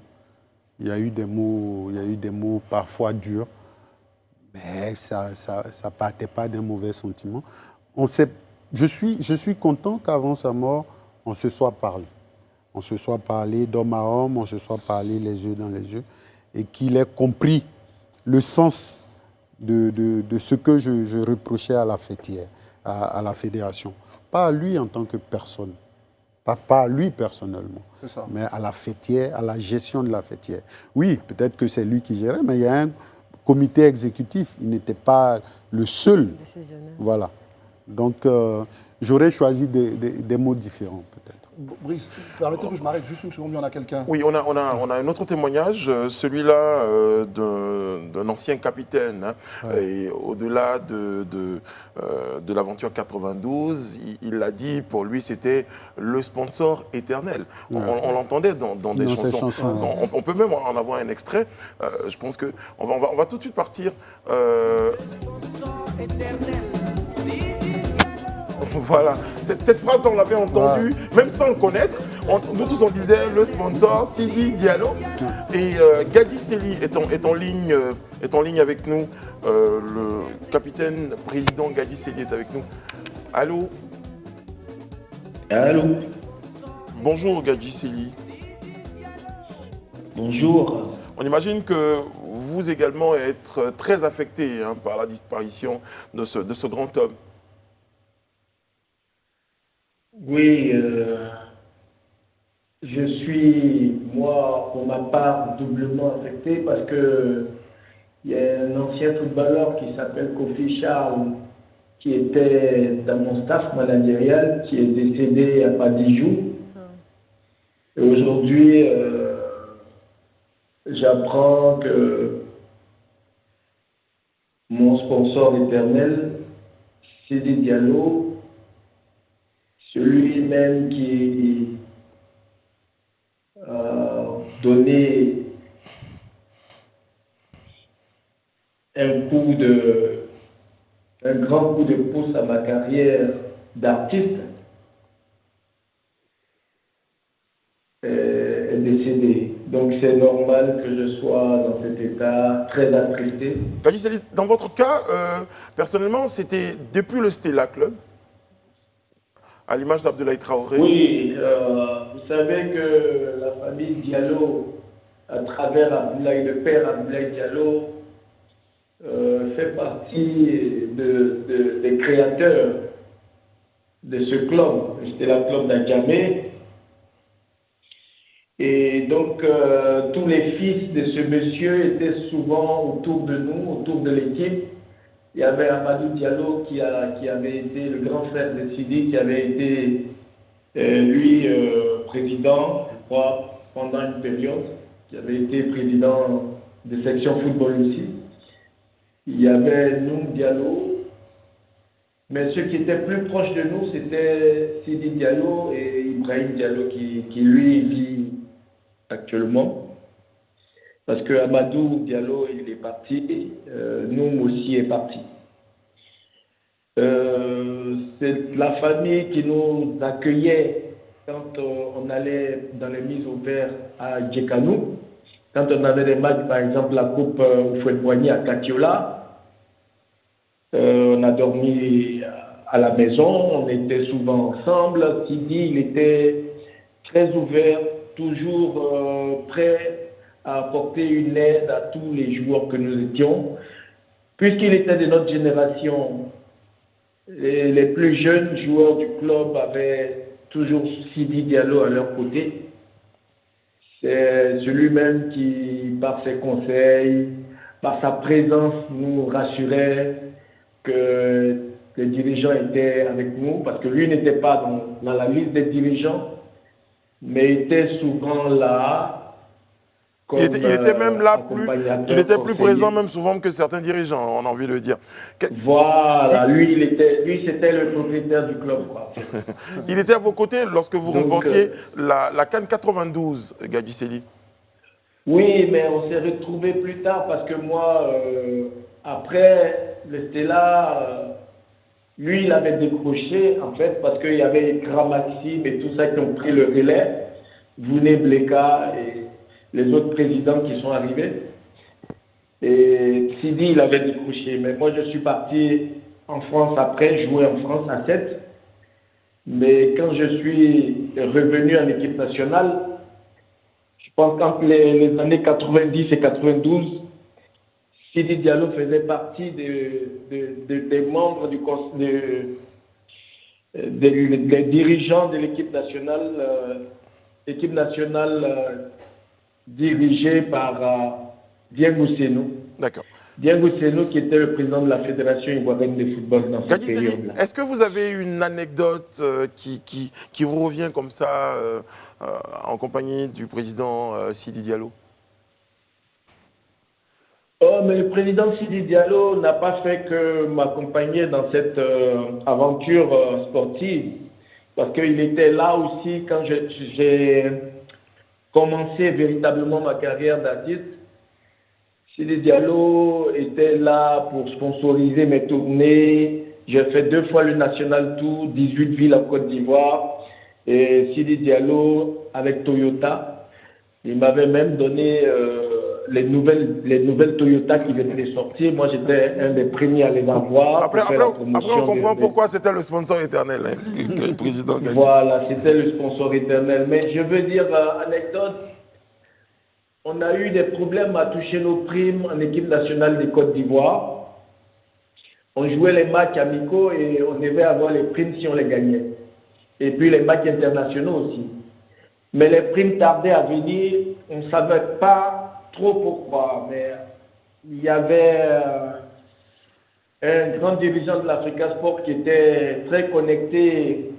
Il y a eu des mots parfois durs, mais ça partait pas d'un mauvais sentiment. Je suis content qu'avant sa mort, on se soit parlé. On se soit parlé d'homme à homme, on se soit parlé les yeux dans les yeux, et qu'il ait compris le sens de ce que je reprochais à la fêtière, à la fédération. Pas à lui en tant que personne, pas à lui personnellement, mais à la fêtière, à la gestion de la fêtière. Oui, peut-être que c'est lui qui gérait, mais il y a un comité exécutif, il n'était pas le seul. Voilà. Donc, j'aurais choisi des mots différents peut-être. Brice, permettez que je m'arrête juste une seconde, il y en a quelqu'un. Oui, on a un autre témoignage, celui-là d'un ancien capitaine. Hein, et au-delà de l'aventure 92, il l'a dit, pour lui, c'était le sponsor éternel. On l'entendait dans des chansons. On peut même en avoir un extrait. Je pense qu'on va tout de suite partir. Voilà, cette phrase, on l'avait entendue, même sans le connaître. Nous tous, on disait le sponsor, Sidi Diallo. Et Gadi Sely est en ligne avec nous. Le capitaine président Gadi Sely est avec nous. Allô? Allô? Bonjour Gadi Sely. Bonjour. On imagine que vous également êtes très affecté par la disparition de ce grand homme. Oui, je suis, moi, pour ma part, doublement affecté parce que il y a un ancien footballeur qui s'appelle Kofi Charles, qui était dans mon staff managérial, qui est décédé il n'y a pas 10 jours. Et aujourd'hui, j'apprends que mon sponsor éternel, Sidi Diallo, celui-même qui a donné un grand coup de pouce à ma carrière d'artiste, est décédé. Donc c'est normal que je sois dans cet état très attristé. Gadi Sely, dans votre cas, personnellement, c'était depuis le Stella Club, à l'image d'Abdoulaye Traoré. Oui, vous savez que la famille Diallo, à travers Abdoulaye, le père Abdoulaye Diallo, fait partie des créateurs de ce club. C'était le club d'Adjamé. Et donc, tous les fils de ce monsieur étaient souvent autour de nous, autour de l'équipe. Il y avait Amadou Diallo qui avait été le grand frère de Sidi, qui avait été, lui, président, je crois, pendant une période, qui avait été président de section football aussi. Il y avait Noum Diallo, mais ceux qui étaient plus proches de nous, c'était Sidi Diallo et Ibrahim Diallo, qui lui vit actuellement. Parce que Amadou Diallo, il est parti, Noum aussi est parti. C'est la famille qui nous accueillait quand on allait dans les mises au vert à Djekanou. Quand on avait des matchs, par exemple la Coupe Houphouët-Boigny à Katiola, on a dormi à la maison, on était souvent ensemble. Sidi, il était très ouvert, toujours prêt à apporter une aide à tous les joueurs que nous étions. Puisqu'il était de notre génération, les plus jeunes joueurs du club avaient toujours Sidi Diallo à leur côté. C'est celui-même qui, par ses conseils, par sa présence, nous rassurait que les dirigeants étaient avec nous, parce que lui n'était pas dans la liste des dirigeants, mais était souvent là. Il était même là, il était plus présent même souvent que certains dirigeants, on a envie de le dire. Voilà, lui c'était le propriétaire du club. Quoi. Il était à vos côtés lorsque vous remportiez la CAN 92, Gadi Sely. Oui, mais on s'est retrouvés plus tard parce que moi, après le Stella, lui il avait décroché en fait parce qu'il y avait Grand Maxime et tout ça qui ont pris le relais, Vouné Bleka et les autres présidents qui sont arrivés. Et Sidi, il avait décroché. Mais moi, je suis parti en France après, jouer en France à 7. Mais quand je suis revenu en équipe nationale, je pense qu'entre les années 90 et 92, Sidi Diallo faisait partie des membres des dirigeants de l'équipe nationale dirigé par Diego Seno. D'accord. Diego Seno, qui était le président de la Fédération ivoirienne de football dans cette Gadji Sely, période-là. est-ce que vous avez une anecdote qui vous revient comme ça en compagnie du président Sidi Diallo? Oh, mais le président Sidi Diallo n'a pas fait que m'accompagner dans cette aventure sportive, parce qu'il était là aussi quand j'ai commencé véritablement ma carrière d'artiste. Sidi Diallo était là pour sponsoriser mes tournées. J'ai fait 2 fois le National Tour, 18 villes en Côte d'Ivoire. Et Sidi Diallo avec Toyota, il m'avait même donné les nouvelles Toyota qui venaient de sortir. Moi, j'étais un des premiers à les avoir. Après, on comprend pourquoi c'était le sponsor éternel, hein, le président Gadji. Voilà, c'était le sponsor éternel. Mais je veux dire, anecdote, on a eu des problèmes à toucher nos primes en équipe nationale de Côte d'Ivoire. On jouait les matchs amicaux et on devait avoir les primes si on les gagnait. Et puis les matchs internationaux aussi. Mais les primes tardaient à venir. On ne savait pas trop pourquoi. Mais il y avait un grand dirigeant de l'Africa Sport qui était très connecté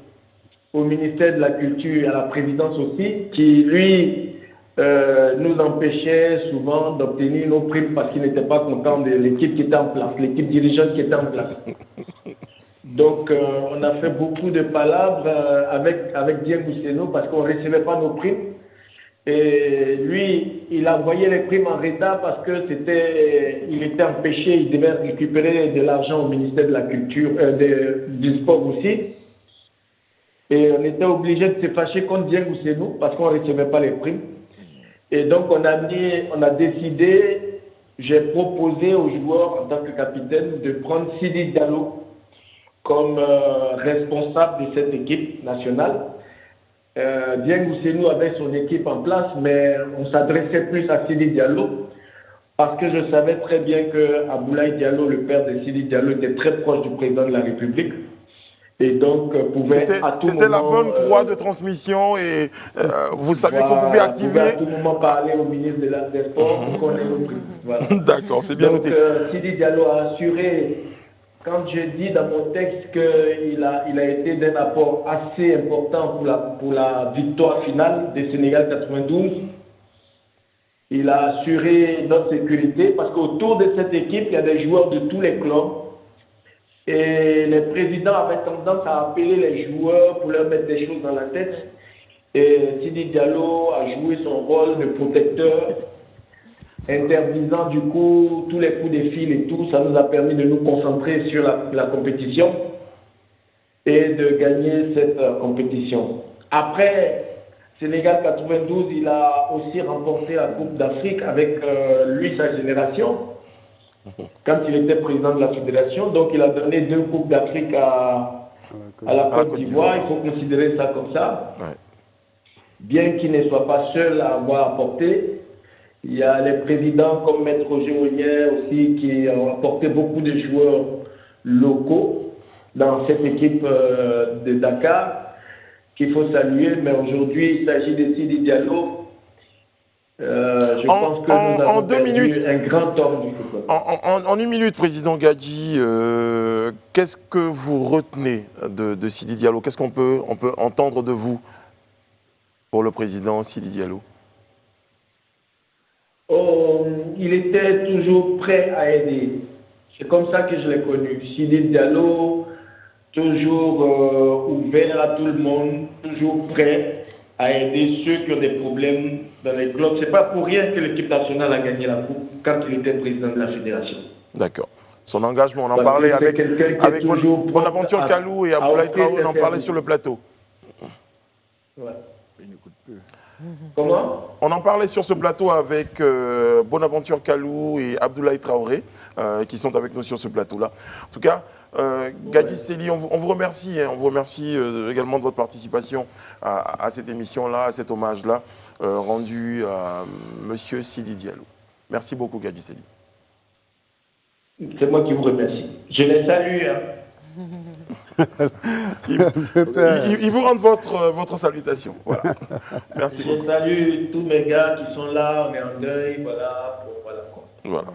au ministère de la Culture et à la présidence aussi, qui lui nous empêchait souvent d'obtenir nos primes parce qu'il n'était pas content de l'équipe qui était en place, l'équipe dirigeante qui était en place. Donc on a fait beaucoup de palabres avec Diego Seno parce qu'on ne recevait pas nos primes. Et lui, il envoyait les primes en retard parce que il était empêché, il devait récupérer de l'argent au ministère de la Culture, du sport aussi. Et on était obligé de se fâcher contre Diego Seno parce qu'on ne recevait pas les primes. Et donc on a décidé, j'ai proposé aux joueurs en tant que capitaine de prendre Sidi Diallo comme responsable de cette équipe nationale. Diego Seno avait son équipe en place, mais on s'adressait plus à Sidi Diallo parce que je savais très bien que Abdoulaye Diallo, le père de Sidi Diallo, était très proche du président de la République. Et donc, pouvait à tout moment... C'était la bonne croix de transmission et vous savez qu'on pouvait activer... pouvait à tout moment parler au ministre des Sports pour qu'on ait nos primes. Voilà. D'accord, c'est bien donc, noté. Sidi Diallo a assuré, quand je dis dans mon texte qu'il a été d'un apport assez important pour la victoire finale des Sénégal 92, il a assuré notre sécurité parce qu'autour de cette équipe, il y a des joueurs de tous les clubs. Et les présidents avaient tendance à appeler les joueurs pour leur mettre des choses dans la tête. Et Sidi Diallo a joué son rôle de protecteur, interdisant du coup tous les coups de fil et tout. Ça nous a permis de nous concentrer sur la compétition et de gagner cette compétition. Après Sénégal 92, il a aussi remporté la Coupe d'Afrique avec lui, sa génération. Quand il était président de la fédération, donc il a donné 2 Coupes d'Afrique à la Côte d'Ivoire, il faut considérer ça comme ça. Ouais. Bien qu'il ne soit pas seul à avoir apporté, il y a les présidents comme Maître Roger Ounier aussi qui ont apporté beaucoup de joueurs locaux dans cette équipe de Dakar qu'il faut saluer, mais aujourd'hui il s'agit de Sidi Diallo. Je pense que nous avons 2 minutes, un grand homme du football. En 1 minute, Président Gadji, qu'est-ce que vous retenez de Sidi Diallo? Qu'est-ce qu'on peut entendre de vous pour le président Sidi Diallo? Il était toujours prêt à aider. C'est comme ça que je l'ai connu. Sidi Diallo, toujours ouvert à tout le monde, toujours prêt à aider ceux qui ont des problèmes dans les clubs. C'est pas pour rien que l'équipe nationale a gagné la Coupe quand il était président de la fédération. D'accord. Son engagement, on en parlait avec Bonaventure Kalou et Abdoulaye Traoré, on en parlait sur le plateau. Ouais. Comment? On en parlait sur ce plateau avec Bonaventure Kalou et Abdoulaye Traoré, qui sont avec nous sur ce plateau-là. En tout cas, Gadji Sely, on vous remercie. On vous remercie également de votre participation à cette émission-là, à cet hommage-là, rendu à M. Sidi Diallo. Merci beaucoup, Gadji Sely. C'est moi qui vous remercie. Je les salue. Ils vous rendent votre salutation. Voilà. Merci beaucoup. Je salue tous mes gars qui sont là, on est en deuil, voilà. Voilà.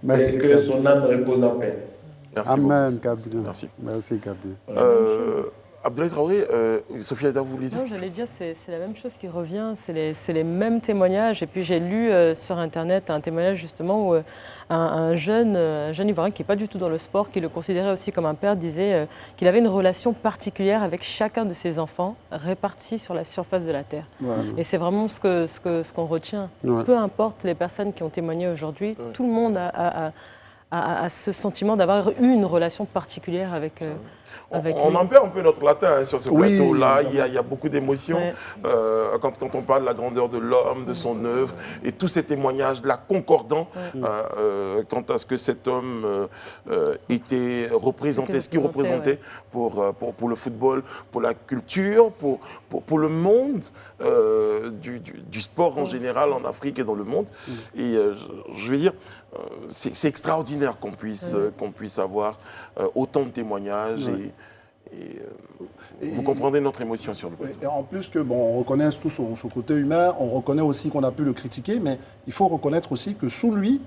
Merci, et que Gabi. son âme repose en paix. Merci Amen, beaucoup. Gabi. Merci. Merci, Gabi. Abdoulaye Traoré, Sophie Aïda, vous voulez dire? Non, j'allais dire, c'est la même chose qui revient, c'est les mêmes témoignages. Et puis j'ai lu sur Internet un témoignage justement où un jeune Ivoirien qui n'est pas du tout dans le sport, qui le considérait aussi comme un père, disait qu'il avait une relation particulière avec chacun de ses enfants répartis sur la surface de la Terre. Et c'est vraiment ce qu'on retient. Ouais. Peu importe les personnes qui ont témoigné aujourd'hui, tout le monde a ce sentiment d'avoir eu une relation particulière avec On lui. en perd un peu notre latin hein, sur ce Oui, plateau-là. évidemment. Il y a beaucoup d'émotions Ouais. quand on parle de la grandeur de l'homme, de son œuvre, et tous ces témoignages, là, concordants quant à ce que cet homme était représenté, ce qu'il représentait pour le football, pour la culture, pour le monde du sport en général en Afrique et dans le monde. Et je veux dire, c'est extraordinaire qu'on puisse avoir autant de témoignages et vous comprendrez notre émotion sur le plateau. Et en plus que, bon, on reconnaît tout son côté humain, on reconnaît aussi qu'on a pu le critiquer, mais il faut reconnaître aussi que sous lui,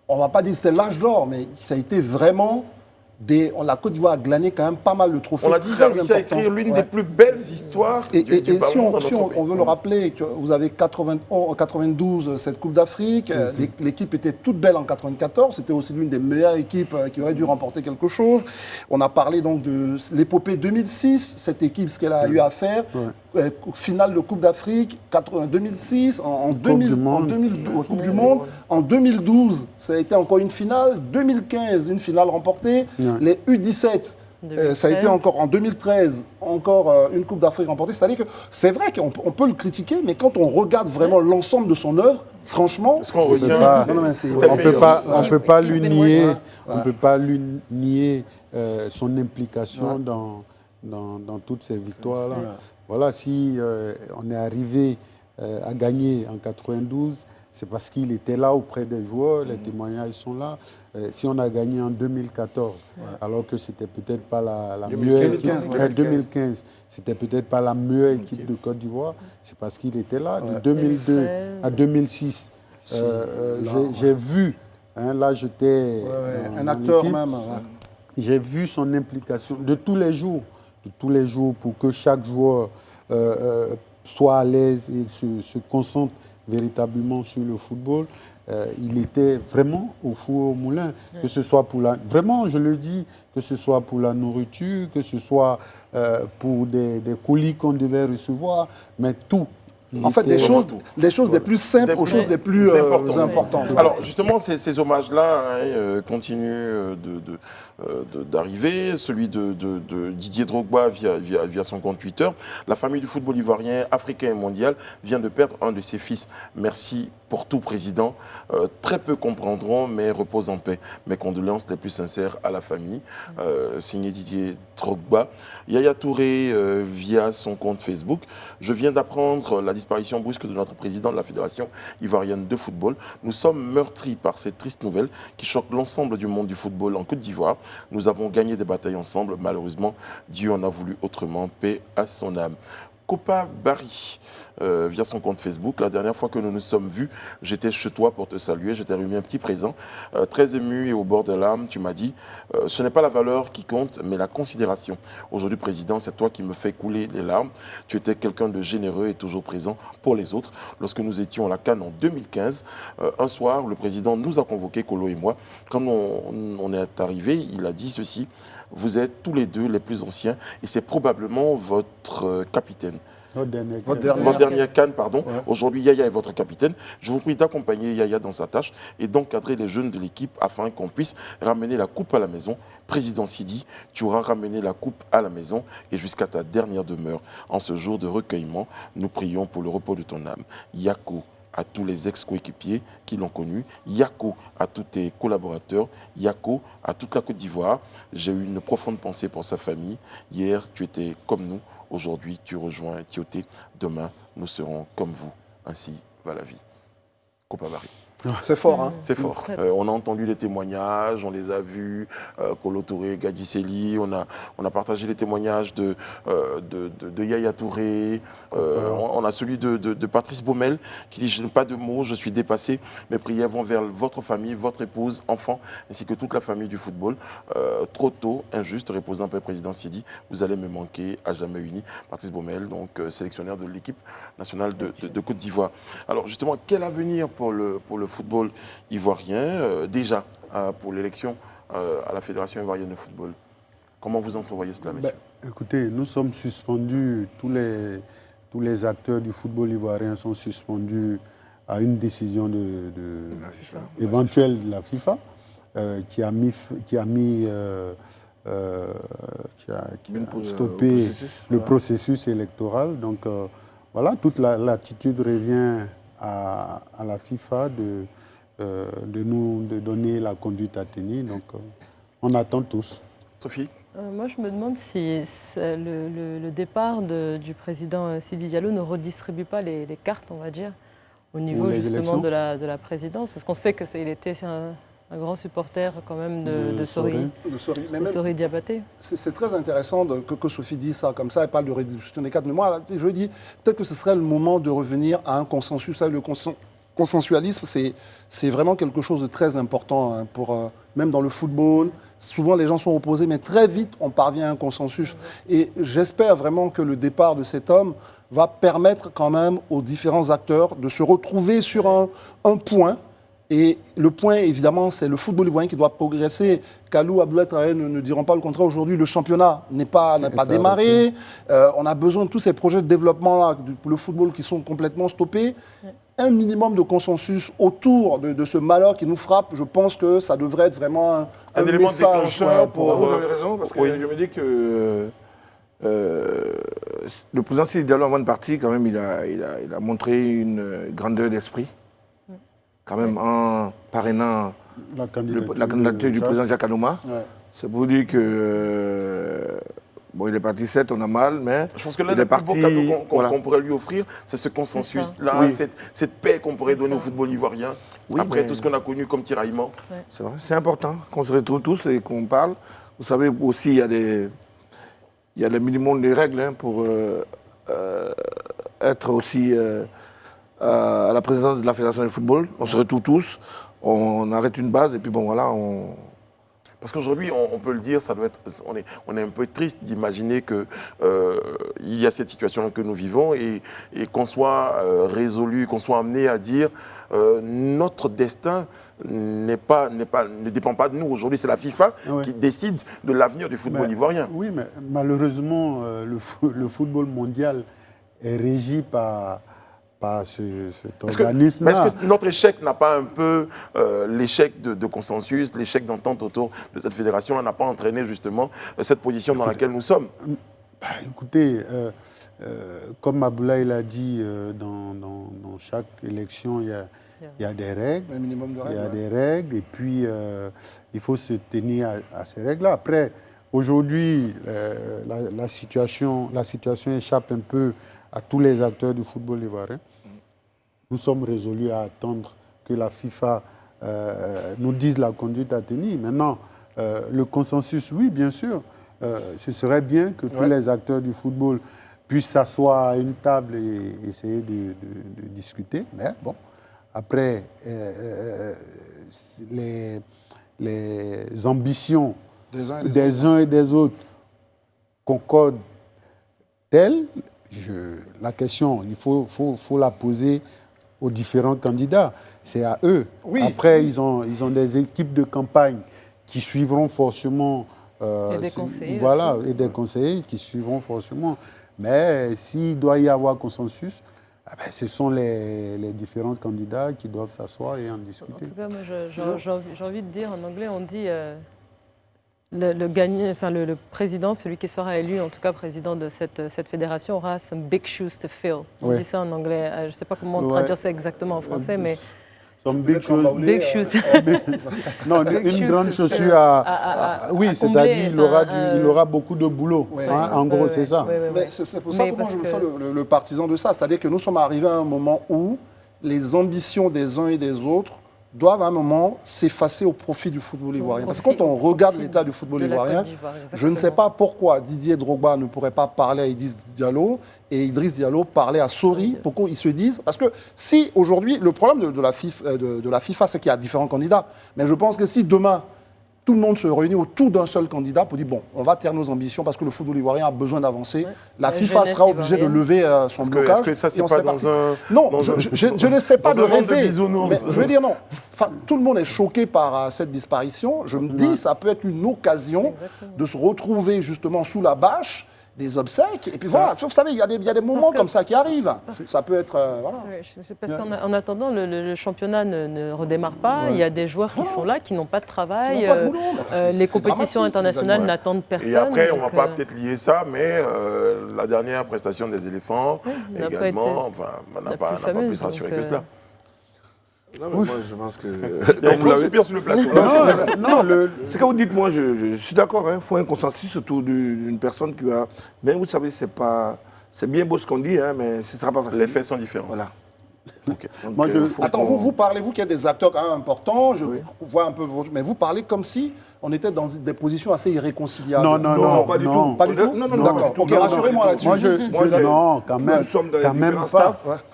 on ne va pas dire que c'était l'âge d'or, mais ça a été vraiment la Côte d'Ivoire a glané quand même pas mal de trophées. On a dit qu'il a réussi à écrire l'une des plus belles histoires du ballon si dans on notre pays. veut le rappeler, que vous avez 92 cette Coupe d'Afrique, l'équipe était toute belle en 94, c'était aussi l'une des meilleures équipes qui aurait dû remporter quelque chose. On a parlé donc de l'épopée 2006, cette équipe, ce qu'elle a eu à faire. Finale de Coupe d'Afrique, 2006, en 2012, Coupe du Monde. En 2012, ça a été encore une finale. 2015, une finale remportée. Les U17, ça a été encore en 2013, encore une Coupe d'Afrique remportée. C'est-à-dire que c'est vrai qu'on peut le critiquer, mais quand on regarde vraiment l'ensemble de son œuvre, franchement, ce qu'on retient, on ne peut pas lui nier, on peut pas lui nier son implication dans toutes ces victoires-là. Voilà, si on est arrivé à gagner en 92, c'est parce qu'il était là auprès des joueurs, les témoignages sont là. Si on a gagné en 2014, alors que c'était peut-être pas la meilleure équipe, 2015, c'était peut-être pas la meilleure équipe de Côte d'Ivoire, c'est parce qu'il était là. De 2002 à 2006, j'ai vu, là j'étais un acteur même. J'ai vu son implication de tous les jours pour que chaque joueur soit à l'aise et se concentre véritablement sur le football. Il était vraiment au four au moulin, que ce soit vraiment je le dis, que ce soit pour la nourriture, que ce soit pour des colis qu'on devait recevoir, mais tout. En fait, des choses les plus simples aux choses les plus importantes. Alors, justement, ces hommages-là continuent d'arriver. Celui de Didier Drogba via son compte Twitter. La famille du football ivoirien, africain et mondial vient de perdre un de ses fils. Merci pour tout, Président. Très peu comprendront, mais repose en paix. Mes condoléances les plus sincères à la famille. Signé Didier Drogba. Yaya Touré via son compte Facebook. Je viens d'apprendre la disparition brusque de notre président de la Fédération ivoirienne de football. Nous sommes meurtris par cette triste nouvelle qui choque l'ensemble du monde du football en Côte d'Ivoire. Nous avons gagné des batailles ensemble. Malheureusement, Dieu en a voulu autrement. Paix à son âme. Copa Barry, via son compte Facebook. La dernière fois que nous nous sommes vus, j'étais chez toi pour te saluer. Je t'ai remis un petit présent. Très ému et au bord de larmes, tu m'as dit, ce n'est pas la valeur qui compte, mais la considération. Aujourd'hui, Président, c'est toi qui me fais couler les larmes. Tu étais quelqu'un de généreux et toujours présent pour les autres. Lorsque nous étions à la CAN en 2015, un soir, le Président nous a convoqués, Kolo et moi. Quand on est arrivé, il a dit ceci. Vous êtes tous les deux les plus anciens et c'est probablement votre capitaine. Votre dernière CAN, pardon. Ouais. Aujourd'hui, Yaya est votre capitaine. Je vous prie d'accompagner Yaya dans sa tâche et d'encadrer les jeunes de l'équipe afin qu'on puisse ramener la coupe à la maison. Président Sidi, tu auras ramené la coupe à la maison et jusqu'à ta dernière demeure. En ce jour de recueillement, nous prions pour le repos de ton âme. Yako, à tous les ex-coéquipiers qui l'ont connu, Yako à tous tes collaborateurs, Yako à toute la Côte d'Ivoire. J'ai eu une profonde pensée pour sa famille. Hier, tu étais comme nous. Aujourd'hui, tu rejoins Tioté. Demain, nous serons comme vous. Ainsi va la vie. Copa Barry. C'est fort, hein. C'est fort. On a entendu les témoignages, on les a vus, Kolo Touré, Gadji Sely, on a partagé les témoignages de Yaya Touré, on a celui de Patrice Baumel qui dit « Je n'ai pas de mots, je suis dépassé, mes prières vont vers votre famille, votre épouse, enfants, ainsi que toute la famille du football. Trop tôt, injuste, reposant Père Président Sidi, vous allez me manquer à jamais unis. » Patrice Baumel, donc sélectionneur de l'équipe nationale de Côte d'Ivoire. Alors justement, quel avenir pour le football ivoirien, déjà pour l'élection à la Fédération ivoirienne de football? Comment vous entrevoyez cela, messieurs? Écoutez, nous sommes suspendus, tous les acteurs du football ivoirien sont suspendus à une décision éventuelle de la FIFA qui a stoppé le processus électoral. Donc voilà, toute l'attitude revient à la FIFA de donner la conduite à tenir. Donc, on attend tous. Sophie? Moi, je me demande si le départ du président Sidi Diallo ne redistribue pas les cartes, on va dire, au niveau justement de la présidence. Parce qu'on sait qu'il était un grand supporter quand même de Sori Diabaté. C'est très intéressant que Sophie dise ça comme ça, elle parle de redistribution des cartes. Mais moi, je dis peut-être que ce serait le moment de revenir à un consensus. Le consensualisme, c'est vraiment quelque chose de très important hein, même dans le football. Souvent, les gens sont opposés, mais très vite, on parvient à un consensus. Et j'espère vraiment que le départ de cet homme va permettre quand même aux différents acteurs de se retrouver sur un point. Et le point, évidemment, c'est le football ivoirien qui doit progresser. Kalou, Abdoulaye Traoré ne diront pas le contraire. Aujourd'hui, le championnat n'a pas démarré. On a besoin de tous ces projets de développement-là pour le football qui sont complètement stoppés. Un minimum de consensus autour de ce malheur qui nous frappe, je pense que ça devrait être vraiment un élément message. Vous avez raison, parce que je me dis que le président Sidi Diallo, avant de partir, quand même, il a montré une grandeur d'esprit. Quand même, en parrainant la candidature du président Jacques Anouma. Ouais. C'est pour dire que... bon, il est parti 7, on a mal, mais... Je pense que l'un des plus beaux cadeaux qu'on pourrait lui offrir, c'est ce consensus-là, cette paix qu'on pourrait donner au football ivoirien, après tout ce qu'on a connu comme tiraillement. Ouais. C'est vrai, c'est important qu'on se retrouve tous et qu'on parle. Vous savez, aussi, il y a le minimum de règles hein, pour être aussi... à la présidence de la Fédération de football, on se retrouve tous, on arrête une base et puis bon voilà, Parce qu'aujourd'hui, on peut le dire, on est un peu triste d'imaginer qu'il y a cette situation que nous vivons et qu'on soit résolu, qu'on soit amené à dire notre destin ne dépend pas de nous. Aujourd'hui, c'est la FIFA qui décide de l'avenir du football ivoirien. Oui, mais malheureusement, le football mondial est régi par cet organisme-là. Est-ce que notre échec n'a pas un peu, l'échec de consensus, l'échec d'entente autour de cette fédération n'a pas entraîné justement cette position dans laquelle nous sommes? Écoutez, comme Abdoulaye l'a dit, dans chaque élection, il y a des règles. Un minimum de règles. Il y a des règles et puis il faut se tenir à ces règles-là. Après, aujourd'hui, la situation échappe un peu à tous les acteurs du football ivoirien. Nous sommes résolus à attendre que la FIFA nous dise la conduite à tenir. Maintenant, le consensus, oui, bien sûr. Ce serait bien que tous les acteurs du football puissent s'asseoir à une table et essayer de discuter. Mais bon, après, les ambitions des uns et des autres concordent telles. La question, il faut la poser aux différents candidats. C'est à eux. Oui. Après, ils ont des équipes de campagne qui suivront forcément... et des conseillers. Voilà, et des conseillers qui suivront forcément. Mais s'il doit y avoir consensus, ce sont les différents candidats qui doivent s'asseoir et en discuter. En tout cas, moi, j'ai envie de dire, en anglais, on dit... le président, celui qui sera élu, en tout cas président de cette fédération, aura some big shoes to fill. On dit ça en anglais. Je ne sais pas comment traduire ça exactement en français, mais... Some big shoes. Big shoes. Non, une grande chaussure à oui, c'est-à-dire il aura beaucoup de boulot. En gros, c'est ça. Mais c'est pour ça que moi je me fais le partisan de ça. C'est-à-dire que nous sommes arrivés à un moment où les ambitions des uns et des autres doivent à un moment s'effacer au profit du football ivoirien. Parce que quand on regarde l'état du football ivoirien, je ne sais pas pourquoi Didier Drogba ne pourrait pas parler à Idriss Diallo et Idriss Diallo parler à Sori pour qu'ils se disent... Parce que si aujourd'hui, le problème de la FIFA, c'est qu'il y a différents candidats. Mais je pense que si demain, tout le monde se réunit autour d'un seul candidat pour dire, bon, on va taire nos ambitions parce que le football ivoirien a besoin d'avancer. La FIFA sera obligée de lever son blocage. Est-ce que ça, c'est pas dans un... Non, je ne sais pas de rêver. Mais je veux dire, non. Enfin, tout le monde est choqué par cette disparition. Je me dis, ça peut être une occasion de se retrouver justement sous la bâche des obsèques. Et puis voilà, vous savez, il y a des moments comme ça qui arrivent. Ça peut être... voilà. Parce qu'en attendant, le championnat ne redémarre pas. Il y a des joueurs qui sont là, qui n'ont pas de travail. Les compétitions internationales n'attendent personne. Et après, on ne va pas peut-être lier ça, mais la dernière prestation des éléphants, également, on n'a pas plus rassuré que cela. Non, mais moi, je pense que... Donc, vous l'avez bien sur le plateau. C'est que vous dites, moi, je suis d'accord. Il faut un consensus autour d'une personne qui va... Mais vous savez, c'est bien beau ce qu'on dit, mais ce ne sera pas facile. Les faits sont différents. Voilà. Okay. Donc, moi, attends, vous parlez, vous qui êtes des acteurs quand même importants, je vois un peu votre... Mais vous parlez comme si on était dans des positions assez irréconciliables. Non, pas du tout. Pas du tout. Non, d'accord. Ok, rassurez-moi là-dessus. Non, quand même. Nous sommes dans les différents staffs,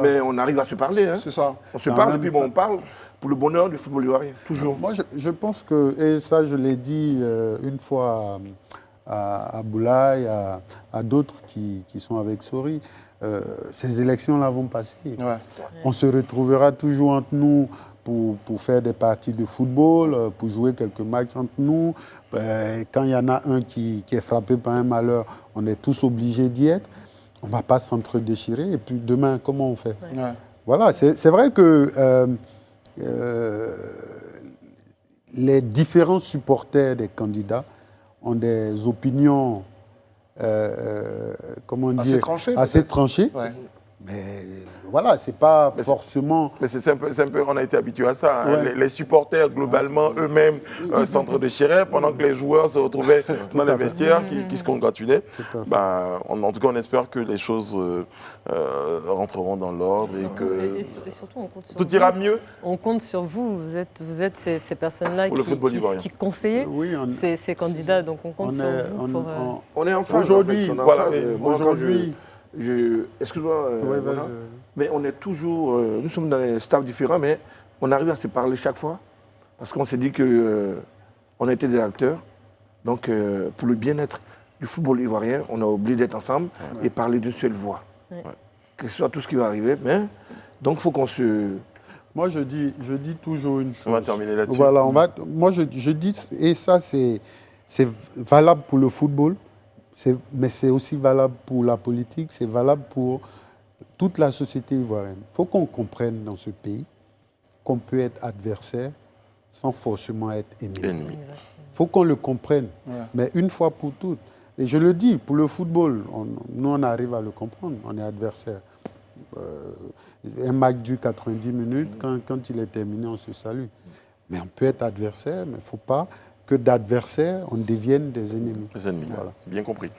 mais on arrive à se parler. C'est ça. On se parle et puis on parle pour le bonheur du football ivoirien, toujours. Moi, je pense que, et ça je l'ai dit une fois à Boulaye, à d'autres qui sont avec Sori, ces élections-là vont passer. Ouais. On se retrouvera toujours entre nous pour faire des parties de football, pour jouer quelques matchs entre nous. Quand il y en a un qui est frappé par un malheur, on est tous obligés d'y être. On ne va pas s'entre-déchirer. Et puis demain, comment on fait? Ouais. Voilà, c'est vrai que les différents supporters des candidats ont des opinions comment dire, assez tranchées. Ouais. Mais voilà, c'est pas forcément... Mais c'est un peu, on a été habitué à ça. Hein. Ouais. Les supporters, globalement, eux-mêmes s'entre-déchiraient pendant que les joueurs se retrouvaient dans les vestiaires qui se congratulaient. En tout cas, on espère que les choses rentreront dans l'ordre et que et surtout, on compte sur tout ira mieux. On compte sur vous. Vous êtes ces personnes-là qui conseillent ces candidats. Donc on compte sur vous. On est en phase. Aujourd'hui, excuse-moi, mais on est toujours... nous sommes dans des staffs différents, mais on arrive à se parler chaque fois, parce qu'on s'est dit qu'on était des acteurs. Donc, pour le bien-être du football ivoirien, on a oublié d'être ensemble et parler d'une seule voix. Ouais. Que ce soit tout ce qui va arriver, mais... Donc, il faut qu'on se... Moi, je dis toujours une chose. On va terminer là-dessus. Voilà, moi, je dis, et ça, c'est valable pour le football, mais c'est aussi valable pour la politique, c'est valable pour toute la société ivoirienne. Il faut qu'on comprenne dans ce pays qu'on peut être adversaire sans forcément être ennemi. Il faut qu'on le comprenne, mais une fois pour toutes. Et je le dis, pour le football, nous on arrive à le comprendre, on est adversaire. Un match dure 90 minutes, quand il est terminé, on se salue. Mais on peut être adversaire, mais il ne faut pas que d'adversaires, on devienne des ennemis. Des ennemis, voilà. C'est bien compris.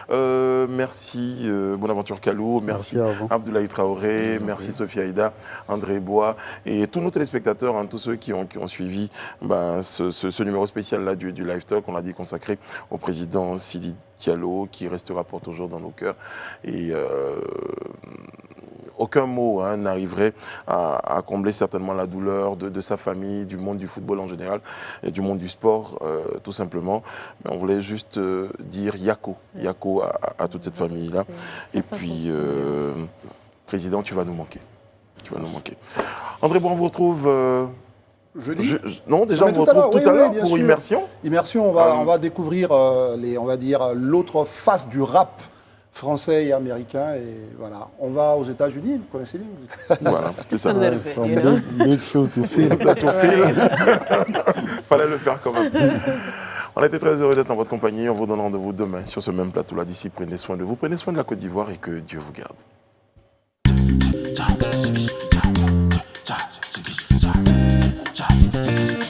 Merci Bonaventure Kalou, merci Abdoulaye Traoré, merci Sophie Aïda, André Bois et tous nos téléspectateurs, tous ceux qui ont suivi ce numéro spécial-là du Live Talk, on l'a dit, consacré au président Sidi Diallo, qui restera pour toujours dans nos cœurs. Et aucun mot n'arriverait à combler certainement la douleur de sa famille, du monde du football en général et du monde du sport tout simplement. Mais on voulait juste dire Yako à toute cette famille-là. Et puis, Président, tu vas nous manquer. André Bois, on vous retrouve... Jeudi. Non, déjà on vous retrouve tout à l'heure pour Immersion. Immersion, on va découvrir l'autre face du rap français et américain, et voilà. On va aux États-Unis, vous connaissez bien. Voilà, c'est ça. Big show to feel. Fallait le faire quand même. On a été très heureux d'être en votre compagnie. On vous donne rendez-vous demain sur ce même plateau-là. D'ici, prenez soin de vous, prenez soin de la Côte d'Ivoire et que Dieu vous garde. Cha, cha, cha, cha, cha, cha, cha, cha, cha, cha.